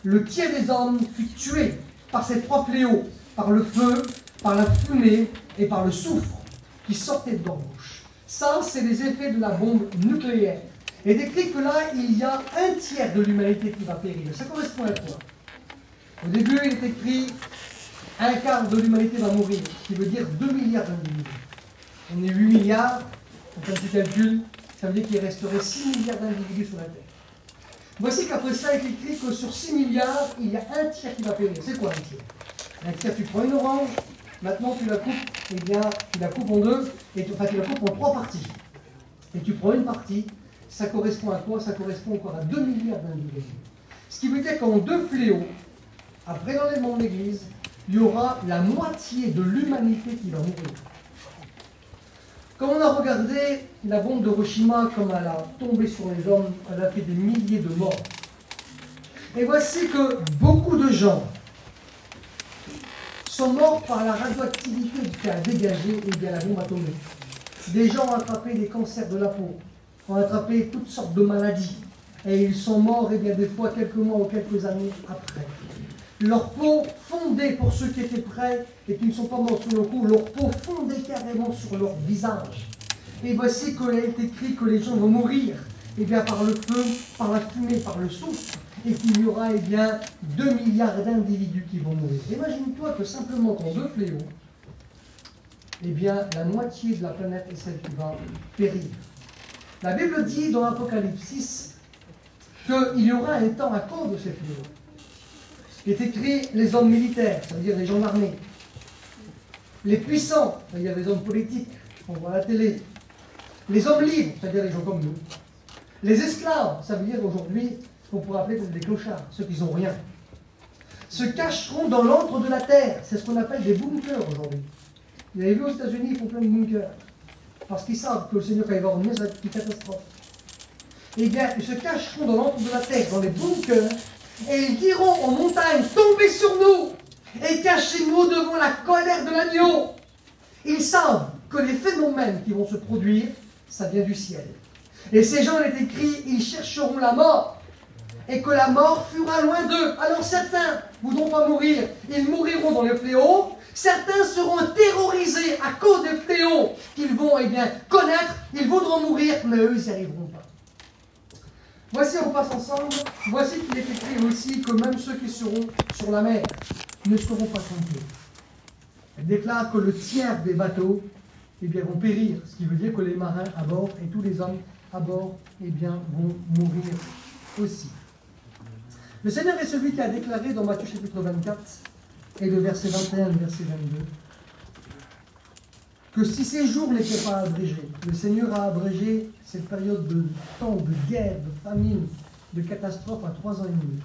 Le tiers des hommes fut tué par ces 3 fléaux, par le feu, par la fumée et par le soufre qui sortait de leur bouche. Ça, c'est les effets de la bombe nucléaire. Et décrit que là, il y a un tiers de l'humanité qui va périr. Ça correspond à quoi? Au début, il est écrit un quart de l'humanité va mourir, ce qui veut dire 2 milliards d'individus. On est 8 milliards, on fait un petit calcul, ça veut dire qu'il resterait 6 milliards d'individus sur la Terre. Voici qu'après ça, il est écrit que sur 6 milliards, il y a un tiers qui va périr. C'est quoi un tiers? Un tiers, tu prends une orange, maintenant tu la coupes, tu la coupes en deux, tu la coupes en 3 parties. Et tu prends une partie, ça correspond à quoi? Ça correspond encore à 2 milliards d'individus. Ce qui veut dire qu'en 2 fléaux, après l'enlèvement de l'Église, il y aura la moitié de l'humanité qui va mourir. Quand on a regardé la bombe d'Hiroshima, comme elle a tombé sur les hommes, elle a fait des milliers de morts. Et voici que beaucoup de gens sont morts par la radioactivité qui a dégagé la bombe atomique. Des gens ont attrapé des cancers de la peau, ont attrapé toutes sortes de maladies. Et ils sont morts, des fois quelques mois ou quelques années après. Leur peau fondait, pour ceux qui étaient prêts et qui ne sont pas morts sur le coup, leur peau fondait carrément sur leur visage. Et voici qu'il est écrit que les gens vont mourir par le feu, par la fumée, par le souffle, et qu'il y aura 2 milliards d'individus qui vont mourir. Imagine-toi que simplement dans 2 fléaux, la moitié de la planète est celle qui va périr. La Bible dit dans l'Apocalypse 6 qu'il y aura un temps à cause de ces fléaux. Il est écrit les hommes militaires, c'est-à-dire les gens d'armée, les puissants, c'est-à-dire les hommes politiques, on voit à la télé, les hommes libres, c'est-à-dire les gens comme nous, les esclaves, ça veut dire aujourd'hui ce qu'on pourrait appeler des clochards, ceux qui n'ont rien, se cacheront dans l'antre de la terre, c'est ce qu'on appelle des bunkers aujourd'hui. Vous avez vu aux États-Unis, ils font plein de bunkers, parce qu'ils savent que le Seigneur, quand il va revenir, ça va être une catastrophe. Ils se cacheront dans l'antre de la terre, dans les bunkers, et ils diront aux montagnes, tombez sur nous et cachez-nous devant la colère de l'agneau. Ils savent que les phénomènes qui vont se produire, ça vient du ciel. Et ces gens, il est écrit, ils chercheront la mort et que la mort fuira loin d'eux. Alors certains ne voudront pas mourir, ils mouriront dans les fléaux. Certains seront terrorisés à cause des fléaux qu'ils vont connaître. Ils voudront mourir, mais eux, ils n'y arriveront pas. Voici, on passe ensemble, voici qu'il est écrit aussi que même ceux qui seront sur la mer ne seront pas trompés. Elle déclare que le tiers des bateaux vont périr, ce qui veut dire que les marins à bord et tous les hommes à bord vont mourir aussi. Le Seigneur est celui qui a déclaré dans Matthieu chapitre 24 et le verset 21 et le verset 22 que si ces jours n'étaient pas abrégés, le Seigneur a abrégé cette période de temps, de guerre, de famine, de catastrophe à 3 ans et demi.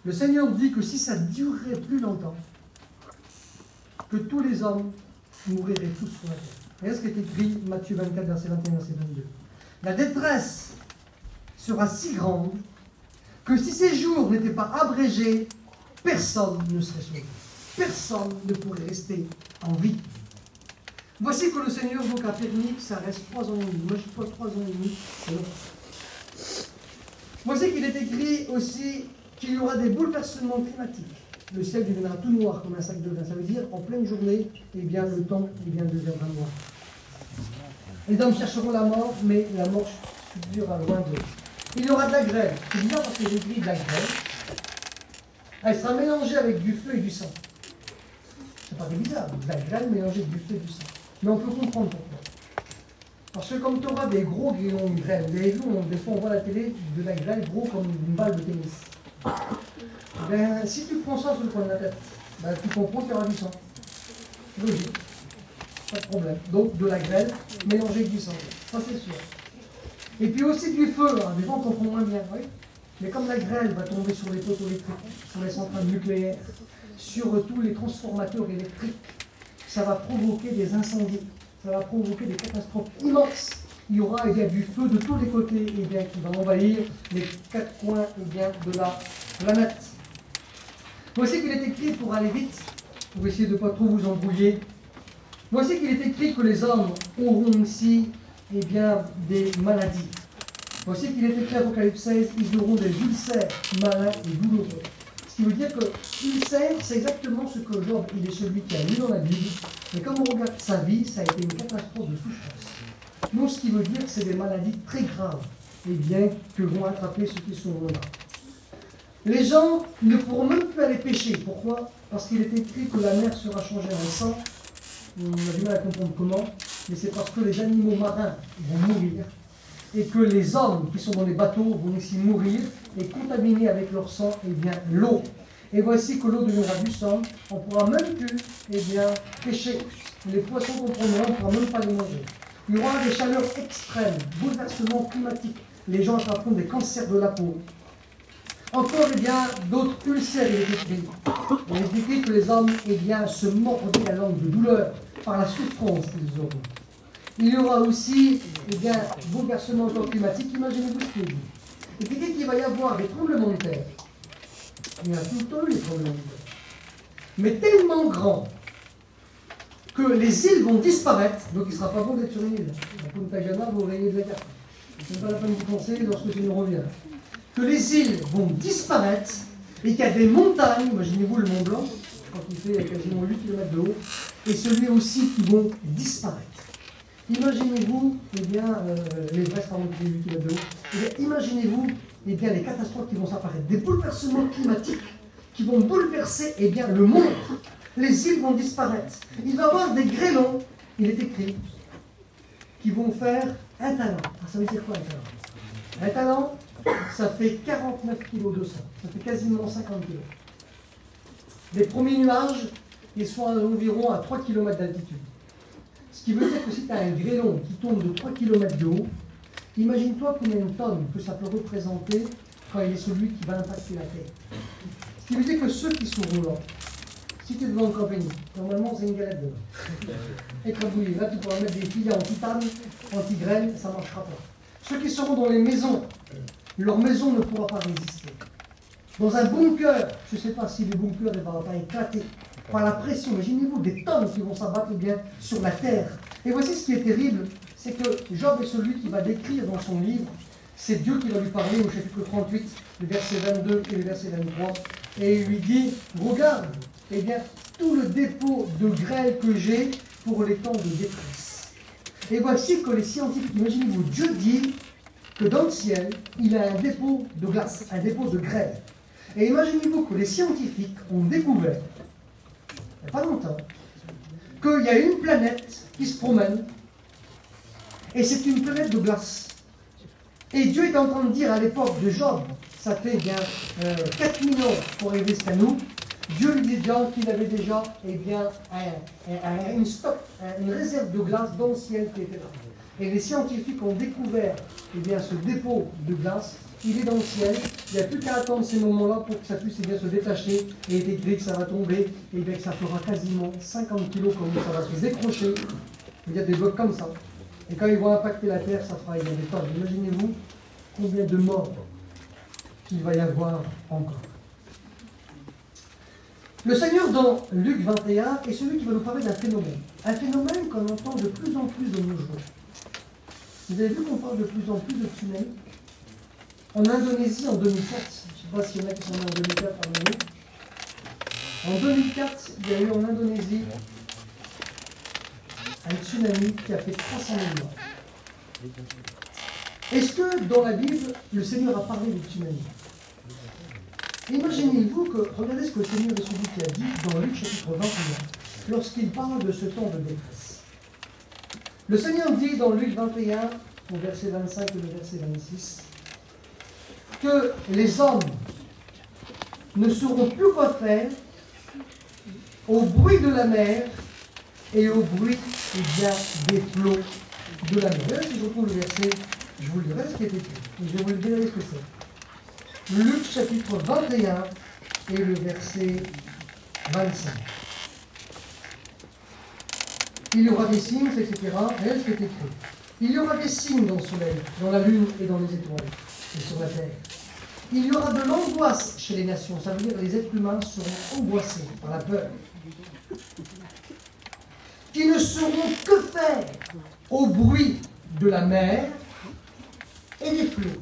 Le Seigneur dit que si ça durerait plus longtemps, que tous les hommes mouriraient tous sur la terre. Regardez ce qui est écrit, Matthieu 24, verset 21, verset 22. La détresse sera si grande que si ces jours n'étaient pas abrégés, personne ne serait sauvé. Personne ne pourrait rester en vie. Voici que le Seigneur donc a permis que ça reste 3 ans et demi. Moi je dis pas 3 ans et demi, c'est long. Voici qu'il est écrit aussi qu'il y aura des bouleversements climatiques. Le ciel deviendra tout noir comme un sac de vin. Ça veut dire en pleine journée, le temps deviendra noir. Les hommes chercheront la mort, mais la mort subira loin d'eux. Il y aura de la grêle. C'est bizarre parce que j'ai écrit de la grêle. Elle sera mélangée avec du feu et du sang. C'est pas bizarre, de la grêle mélangée avec du feu et du sang. Mais on peut comprendre pourquoi. Parce que comme tu auras des gros grillons de grêle, des fois on voit à la télé de la grêle gros comme une balle de tennis. Si tu prends ça sur le coin de la tête, tu comprends qu'il y aura du sang. Logique. Pas de problème. Donc de la grêle mélangée avec du sang. Ça c'est sûr. Et puis aussi du feu. Des fois on comprend moins bien, oui. Mais comme la grêle va tomber sur les poteaux électriques, sur les centrales nucléaires, sur tous les transformateurs électriques, ça va provoquer des incendies, ça va provoquer des catastrophes immenses. Il y aura du feu de tous les côtés qui va envahir les 4 coins de la planète. Voici qu'il est écrit, pour aller vite, pour essayer de ne pas trop vous embrouiller, voici qu'il est écrit que les hommes auront aussi des maladies. Voici qu'il est écrit à Apocalypse 16, ils auront des ulcères malins et douloureux. Ce qui veut dire que ulcère, c'est exactement ce que Job, il est celui qui a lu dans la Bible. Mais comme on regarde sa vie, ça a été une catastrophe de souffrance. Donc ce qui veut dire que c'est des maladies très graves, que vont attraper ceux qui sont là. Les gens ne pourront même plus aller pêcher. Pourquoi? Parce qu'il est écrit que la mer sera changée en sang. On a du mal à comprendre comment, mais c'est parce que les animaux marins vont mourir et que les hommes qui sont dans les bateaux vont aussi mourir et contaminer avec leur sang l'eau. Et voici que l'eau deviendra du sang, on ne pourra même plus pêcher. Les poissons qu'on prendra, on ne pourra même pas les manger. Il y aura des chaleurs extrêmes, bouleversements climatiques. Les gens attraperont des cancers de la peau. Encore, d'autres ulcères, il est écrit. Il est écrit que les hommes, se mordaient la langue de douleur par la souffrance qu'ils auront. Il y aura aussi, eh bien, bouleversement climatique. Imaginez-vous ce qu'il dit. Et puis, dès qu'il va y avoir des tremblements de terre, il y a tout le temps eu les tremblements de terre, mais tellement grands que les îles vont disparaître, donc il ne sera pas bon d'être sur une île. À Punta Cana, vous rayez de la carte. Ce n'est pas la peine de vous penser lorsque je nous reviens. Que les îles vont disparaître et qu'il y a des montagnes, imaginez-vous le Mont Blanc, quand il fait quasiment 8 km de haut, et celui aussi qui vont disparaître. Imaginez-vous, eh bien, l'Everest, pardon, qui fait 8 km de haut, eh bien, imaginez-vous, eh bien, les catastrophes qui vont s'apparaître, des bouleversements climatiques qui vont bouleverser, eh bien, le monde. Les îles vont disparaître. Il va y avoir des grêlons, il est écrit, qui vont faire un talent. Ah, ça veut dire quoi un talent? Un talent, ça fait 49 kg de sang. Ça fait quasiment 50 kg. Les premiers nuages, ils sont environ à 3 km d'altitude. Ce qui veut dire que si tu as un grêlon qui tombe de 3 km de haut, imagine-toi combien de tonnes que ça peut représenter quand il est celui qui va impacter la Terre. Ce qui veut dire que ceux qui sont roulants, si tu es devant une compagnie, normalement c'est une galette devant. Écrabouillé, là tu pourras mettre des filets en titane, anti-grêle, ça ne marchera pas. Ceux qui seront dans les maisons, leur maison ne pourra pas résister. Dans un bunker, je ne sais pas si le bunker ne va pas éclater par la pression. Imaginez-vous des tonnes qui vont s'abattre bien sur la terre. Et voici ce qui est terrible, c'est que Job est celui qui va décrire dans son livre, c'est Dieu qui va lui parler au chapitre 38, le verset 22 et le verset 23, et il lui dit, regarde, eh bien, tout le dépôt de grêle que j'ai pour les temps de détresse. Et voici que les scientifiques, imaginez-vous, Dieu dit que dans le ciel, il a un dépôt de glace, un dépôt de grêle. Et imaginez-vous que les scientifiques ont découvert, il n'y a pas longtemps, qu'il y a une planète qui se promène, et c'est une planète de glace. Et Dieu est en train de dire à l'époque de Job, ça fait bien 4000 ans pour arriver jusqu'à nous, Dieu lui dit déjà qu'il avait déjà une réserve de glace dans le ciel qui était là. Et les scientifiques ont découvert ce dépôt de glace, il est dans le ciel, il n'y a plus qu'à attendre ces moments-là pour que ça puisse se détacher, et dès que ça va tomber, et bien que ça fera quasiment 50 kg comme ça va se décrocher, il y a des blocs comme ça. Et quand ils vont impacter la Terre, ça fera des tonnes. Imaginez-vous combien de morts qu'il va y avoir encore. Le Seigneur, dans Luc 21, est celui qui va nous parler d'un phénomène. Un phénomène qu'on entend de plus en plus de nos jours. Vous avez vu qu'on parle de plus en plus de tsunami? En Indonésie, en 2004, je ne sais pas s'il y en a qui sont nés en 2004 parmi nous. En 2004, il y a eu en Indonésie un tsunami qui a fait 300 000 morts. Est-ce que dans la Bible, le Seigneur a parlé du tsunami? Imaginez-vous que, regardez ce que le Seigneur est celui qui a dit dans Luc chapitre 21, lorsqu'il parle de ce temps de détresse. Le Seigneur dit dans Luc 21, au verset 25 et le verset 26, que les hommes ne sauront plus quoi faire au bruit de la mer et au bruit des flots de la mer. Si je retrouve le verset, je vous le dirai ce qui est écrit. Et je vous le dirai ce que c'est. Luc chapitre 21 et le verset 25. Il y aura des signes, etc. Regardez ce qui est écrit. Il y aura des signes dans le soleil, dans la lune et dans les étoiles, et sur la terre. Il y aura de l'angoisse chez les nations. Ça veut dire que les êtres humains seront angoissés par la peur. Qui ne sauront que faire au bruit de la mer et des flots.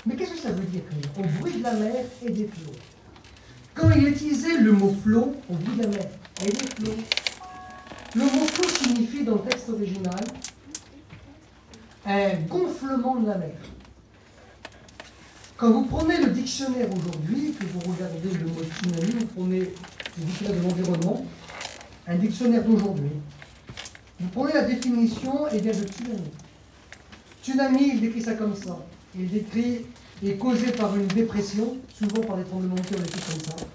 Mais qu'est-ce que ça veut dire, au bruit de la mer et des flots? Quand il utilisait le mot flot, au bruit de la mer et des flots, le mot flot signifie dans le texte original un gonflement de la mer. Quand vous prenez le dictionnaire aujourd'hui, que vous regardez le mot tsunami, vous prenez le dictionnaire de l'environnement, un dictionnaire d'aujourd'hui, vous prenez la définition de tsunami. Tsunami, il décrit ça comme ça. Il décrit, il est causé par une dépression, souvent par des tremblements de terre, des choses comme ça.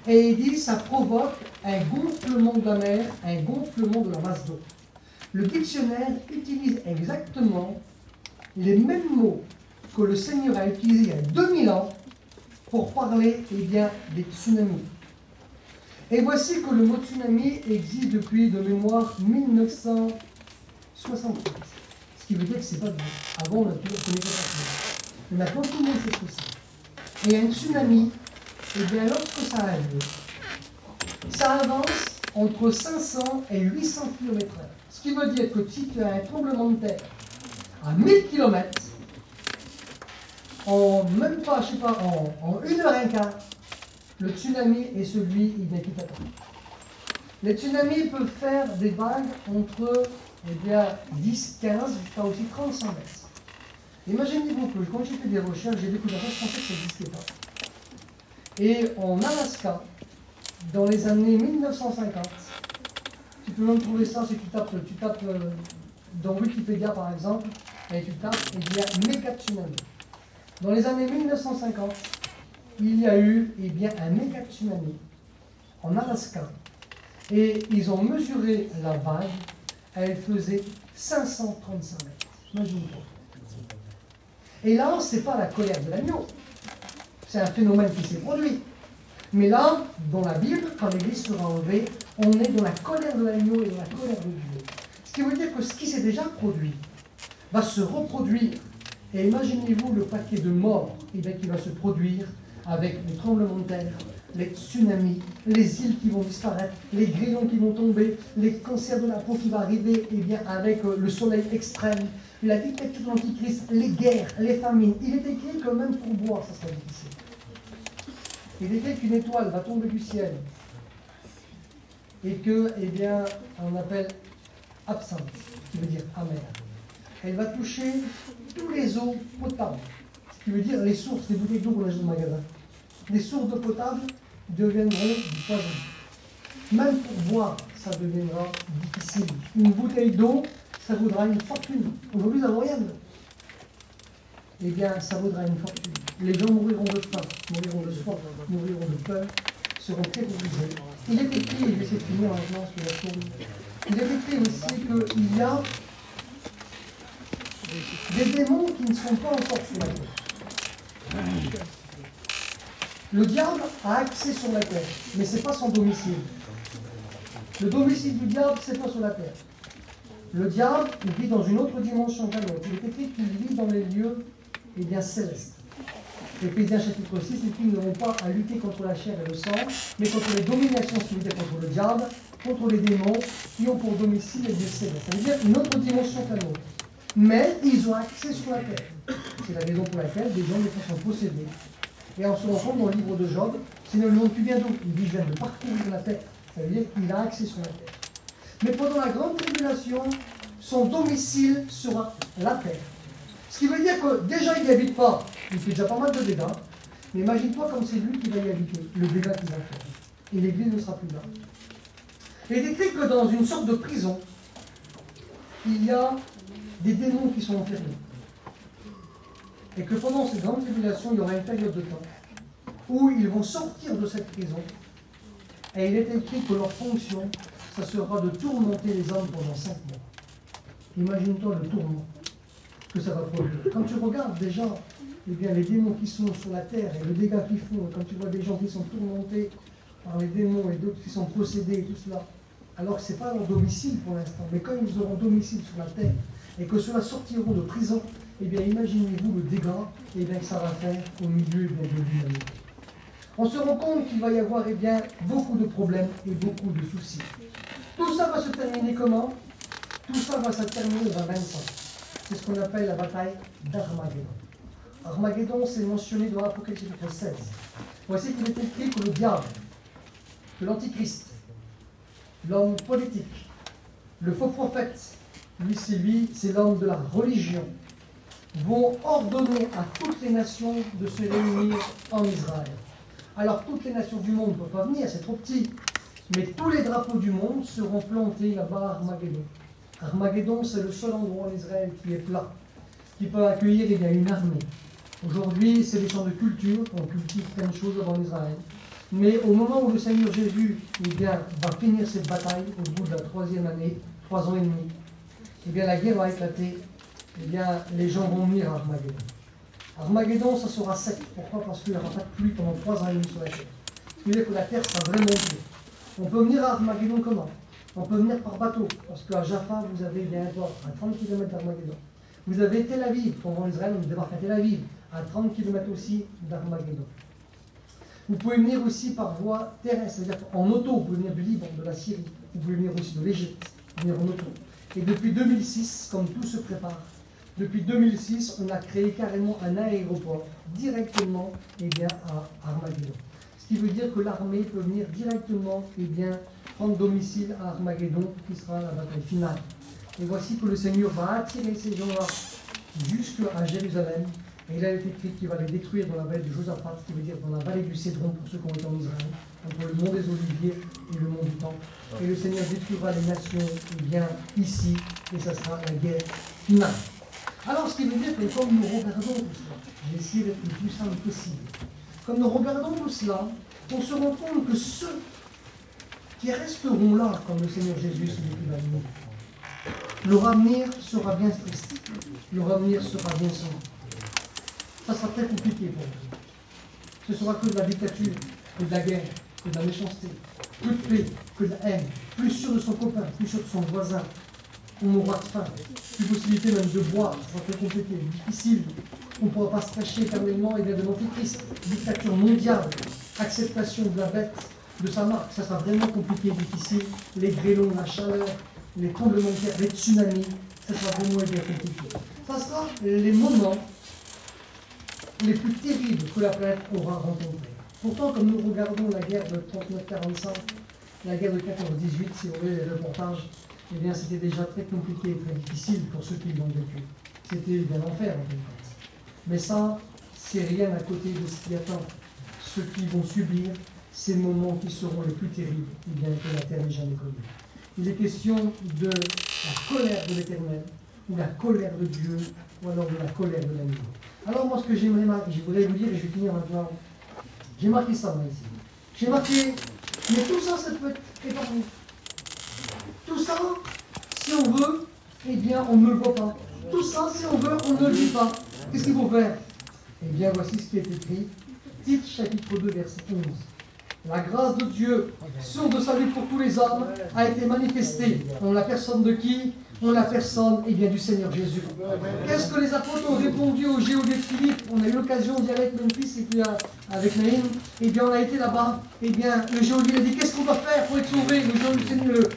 Et il dit, ça provoque un gonflement de la mer, un gonflement de la masse d'eau. Le dictionnaire utilise exactement les mêmes mots que le Seigneur a utilisés il y a 2000 ans pour parler des tsunamis. Et voici que le mot tsunami existe depuis de mémoire 1960 68. Ce qui veut dire que c'est pas bien. Avant, on ne connaissait pas ça. Mais maintenant, tout le monde sait ce que c'est. Et un tsunami, eh bien, lorsque ça a lieu, ça avance entre 500 et 800 km/h. Ce qui veut dire que si tu as un tremblement de terre à 1000 km, en même pas, je sais pas, en 1h15, le tsunami est celui qui t'attend. Les tsunamis peuvent faire des vagues entre 10, 15, jusqu'à aussi 30 100 mètres. Imaginez-vous que quand j'ai fait des recherches, j'ai découvert que je pensais que ça n'existait pas. Et en Alaska, dans les années 1950, tu peux même trouver ça si tu tapes dans Wikipédia par exemple, et tu tapes, il y a méga tsunami. Dans les années 1950, il y a eu un méga tsunami en Alaska. Et ils ont mesuré la vague, elle faisait 535 mètres. Imagine-toi. Et là, ce n'est pas la colère de l'agneau. C'est un phénomène qui s'est produit. Mais là, dans la Bible, quand l'Église sera enlevée, on est dans la colère de l'agneau et dans la colère de Dieu. Ce qui veut dire que ce qui s'est déjà produit va se reproduire. Et imaginez-vous le paquet de morts qui va se produire avec les tremblements de terre, les tsunamis, les îles qui vont disparaître, les grillons qui vont tomber, les cancers de la peau qui vont arriver avec le soleil extrême, la dictature de l'Antichrist, les guerres, les famines. Il est écrit que même pour boire, ça sera difficile. Il est écrit qu'une étoile va tomber du ciel et que, on appelle absinthe, qui veut dire amer. Elle va toucher tous les eaux potables, ce qui veut dire les sources, les bouteilles d'eau qu'on achète au magasin. Les sources d'eau potable deviendront du poison. Même pour boire, ça deviendra difficile. Une bouteille d'eau, ça vaudra une fortune. Aujourd'hui, ça vaut rien. Ça vaudra une fortune. Les gens mourront de faim, mourront de soif, mourront de peur, seront terrorisés. Il est écrit, et je vais finir maintenant sur la tourne, il est écrit aussi qu'il y a des démons qui ne sont pas encore sur la terre. Le diable a accès sur la terre, mais ce n'est pas son domicile. Le domicile du diable, ce n'est pas sur la terre. Le diable, il vit dans une autre dimension qu'un autre. Il est écrit qu'il vit dans les lieux célestes. Éphésiens chapitre 6, les filles n'auront pas à lutter contre la chair et le sang, mais contre les dominations, ce qui veut dire contre le diable, contre les démons, qui ont pour domicile les lieux célestes. Ça veut dire une autre dimension qu'un autre. Mais ils ont accès sur la terre. C'est la raison pour laquelle des gens sont possédés. Et on se rend compte dans le livre de Job, c'est le nom qui vient d'où? Il dit, je viens de parcourir la terre. Ça veut dire qu'il a accès sur la terre. Mais pendant la grande tribulation, son domicile sera la terre. Ce qui veut dire que déjà il n'y habite pas, il fait déjà pas mal de dégâts, mais imagine-toi comme c'est lui qui va y habiter, le dégât qu'il va faire. Et l'église ne sera plus là. Et il est écrit que dans une sorte de prison, il y a des démons qui sont enfermés. Et que pendant cette grande tribulation, il y aura une période de temps où ils vont sortir de cette prison. Et il est écrit que leur fonction, ça sera de tourmenter les hommes pendant 5 mois. Imagine-toi le tourment que ça va produire. Quand tu regardes déjà les démons qui sont sur la terre et le dégât qu'ils font, et quand tu vois des gens qui sont tourmentés par les démons et d'autres qui sont possédés et tout cela, alors que ce n'est pas leur domicile pour l'instant, mais quand ils auront domicile sur la terre et que ceux-là sortiront de prison, imaginez-vous le dégât que ça va faire au milieu de l'humanité. On se rend compte qu'il va y avoir beaucoup de problèmes et beaucoup de soucis. Tout ça va se terminer comment? Tout ça va se terminer dans 25. C'est ce qu'on appelle la bataille d'Armageddon. Armageddon, c'est mentionné dans l'Apocalypse chapitre 16. Voici qu'il est écrit que le diable, que l'Antichrist, l'homme politique, le faux prophète, lui, c'est l'homme de la religion, vont ordonner à toutes les nations de se réunir en Israël. Alors toutes les nations du monde ne peuvent pas venir, c'est trop petit, mais tous les drapeaux du monde seront plantés là-bas à Armageddon. Armageddon, c'est le seul endroit en Israël qui est plat, qui peut accueillir une armée. Aujourd'hui, c'est des champs de culture, on cultive plein de choses en Israël. Mais au moment où le Seigneur Jésus va finir cette bataille, au bout de la 3e année, 3 ans et demi, la guerre va éclater, les gens vont venir à Armageddon. Armageddon, ça sera sec. Pourquoi? Parce qu'il n'y aura pas de pluie pendant 3 ans et demi sur la terre. Ce qui veut dire que la terre sera vraiment dure. On peut venir à Armageddon comment? On peut venir par bateau, parce qu'à Jaffa, vous avez bien un port à 30 km d'Armageddon. Vous avez Tel Aviv, quand on va en Israël, on débarque à Tel Aviv, à 30 km aussi d'Armageddon. Vous pouvez venir aussi par voie terrestre, c'est-à-dire en auto, vous pouvez venir du Liban, de la Syrie, vous pouvez venir aussi de l'Égypte, venir en auto. Et depuis 2006, comme tout se prépare, depuis 2006, on a créé carrément un aéroport directement à Armageddon. Ce qui veut dire que l'armée peut venir directement prendre domicile à Armageddon, qui sera la bataille finale. Et voici que le Seigneur va attirer ces gens-là jusqu'à Jérusalem. Et il a été écrit qu'il va les détruire dans la vallée de Josaphat, ce qui veut dire dans la vallée du Cédron, pour ceux qui ont été en Israël, entre le mont des Oliviers et le mont du Temple. Et le Seigneur détruira les nations ici, et ça sera la guerre finale. Alors, ce qui veut dire que comme nous regardons tout cela, j'ai essayé d'être le plus simple possible, comme nous regardons tout cela, on se rend compte que ceux qui resteront là, comme le Seigneur Jésus, celui qui va venir, leur avenir sera bien triste, leur avenir sera bien sombre. Ça sera très compliqué pour eux. Ce sera que de la dictature, que de la guerre, que de la méchanceté, que de paix, que de la haine, plus sûr de son copain, plus sûr de son voisin. On n'aura de faim, plus possibilité même de boire, ça sera très compliqué, difficile. On ne pourra pas se cacher éternellement de l'Antéchrist, dictature mondiale, acceptation de la bête, de sa marque, ça sera vraiment compliqué, difficile. Les grêlons, la chaleur, les tremblements de terre, les tsunamis, ça sera vraiment bien compliqué. Ça sera les moments les plus terribles que la planète aura rencontrés. Pourtant, comme nous regardons la guerre de 39-45, la guerre de 14-18, si vous voyez les reportages, eh bien c'était déjà très compliqué et très difficile pour ceux qui l'ont vécu. C'était bien l'enfer en fait. Mais ça, c'est rien à côté de ce qui attend ceux qui vont subir ces moments qui seront les plus terribles, eh bien que la terre n'ait jamais connus. Il est question de la colère de l'Éternel, ou la colère de Dieu, ou alors de la colère de l'ennemi. Alors moi, ce que je voudrais vous dire, et je vais finir maintenant, j'ai marqué ça moi ici. J'ai marqué, mais tout ça, ça peut être épargné. Tout ça, si on veut, eh bien, on ne le voit pas. Tout ça, si on veut, on ne le vit pas. Qu'est-ce qu'il faut faire? Eh bien, voici ce qui est écrit. Tite, chapitre 2, verset 11. La grâce de Dieu, source de salut pour tous les hommes, a été manifestée. En la personne de qui? En la personne du Seigneur Jésus. Qu'est-ce que les apôtres ont répondu au géodé de Philippe? On a eu l'occasion d'y aller avec mon fils et puis avec Naïm. Eh bien, on a été là-bas. Eh bien, le géodé a dit, qu'est-ce qu'on va faire pour être sauvé?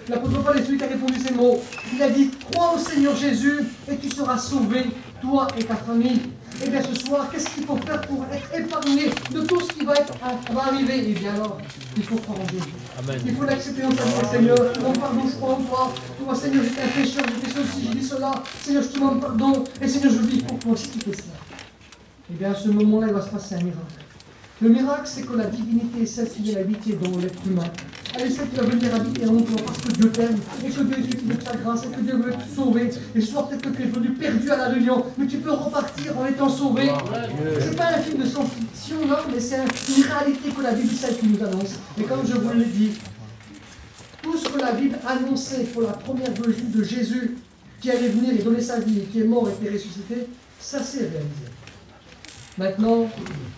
L'apôtre Paul est celui qui a répondu ces mots. Il a dit, crois au Seigneur Jésus et tu seras sauvé, toi et ta famille. Eh bien, ce soir, qu'est-ce qu'il faut faire pour être épargné de tout ce qui va arriver? Eh bien alors, il faut croire en Jésus. Amen. Il faut l'accepter dans sa vie, Seigneur. Mon pardon, je crois en toi. Toi, Seigneur, j'étais un pécheur, j'ai fait ceci, j'ai dit cela. Seigneur, je te demande pardon. Et Seigneur, je vis pour toi aussi qui fais cela. Eh bien, à ce moment-là, il va se passer un miracle. Le miracle, c'est que la divinité est celle qui vient habiter dans l'être humain. Elle est celle qui va venir habiter en toi parce que Dieu t'aime et que Dieu est utile de ta grâce et que Dieu veut te sauver. Et ce soir, peut-être que tu es venu perdu à la réunion, mais tu peux repartir en étant sauvé. C'est pas un film de science-fiction, non, mais c'est une réalité que la Bible celle qui nous annonce. Et comme je vous l'ai dit, tout ce que la Bible annonçait pour la première venue de Jésus, qui allait venir et donner sa vie et qui est mort et qui est ressuscité, ça s'est réalisé. Maintenant,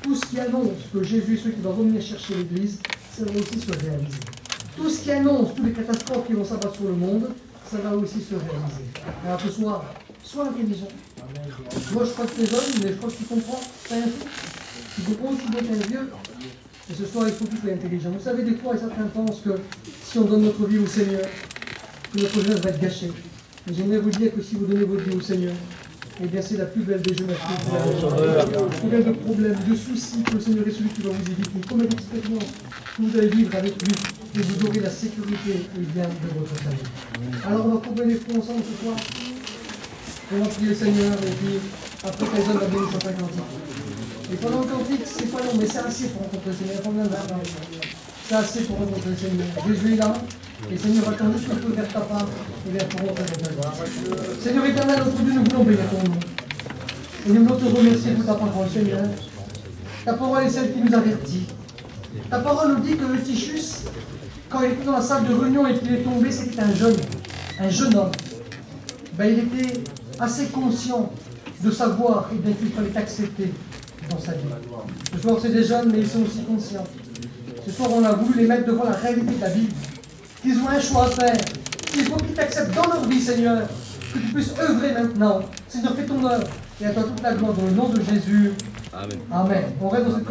tout ce qui annonce que Jésus est celui qui va revenir chercher l'Église, ça va aussi se réaliser. Tout ce qui annonce toutes les catastrophes qui vont s'abattre sur le monde, ça va aussi se réaliser. Alors ce soir, sois intelligent. Moi je crois que tu es jeune, mais je crois que tu comprends. Tu as un fou. Tu comprends aussi bien qu'un vieux. Et ce soir, il faut que tu sois intelligent. Vous savez, des fois, certains pensent que si on donne notre vie au Seigneur, que notre jeunesse va être gâchée. Mais j'aimerais vous dire que si vous donnez votre vie au Seigneur, eh bien c'est la plus belle des jeunesses que vous avez. Combien de problèmes, de soucis que le Seigneur est celui qui va vous éviter. Combien d'expériences que vous allez vivre avec lui et vous aurez la sécurité de votre famille. Alors on va couvrir les fronts ensemble ce soir. On va prier le Seigneur et puis après Kaizen va donner son cantique. Et pendant le cantique, c'est pas long, mais c'est assez pour rencontrer le Seigneur. C'est assez pour rencontrer le Seigneur. Jésus est là. Et Seigneur, attends juste un peu vers ta part et vers ton nom. Seigneur éternel, notre Dieu, nous voulons bénir ton nom. Et nous voulons te remercier pour ta parole, Seigneur. Ta parole est celle qui nous avertit. Ta parole nous dit que le Tichus, quand il était dans la salle de réunion et qu'il est tombé, c'était un jeune homme. Ben, il était assez conscient de savoir qu'il fallait accepter dans sa vie. Ce soir, c'est des jeunes, mais ils sont aussi conscients. Ce soir, on a voulu les mettre devant la réalité de la Bible. qu'ils ont un choix à faire. S'il faut qu'ils t'acceptent dans leur vie, Seigneur, que tu puisses œuvrer maintenant. Seigneur, fais ton œuvre. Et à toi toute la gloire dans le nom de Jésus. Amen. Amen. On reste dans cette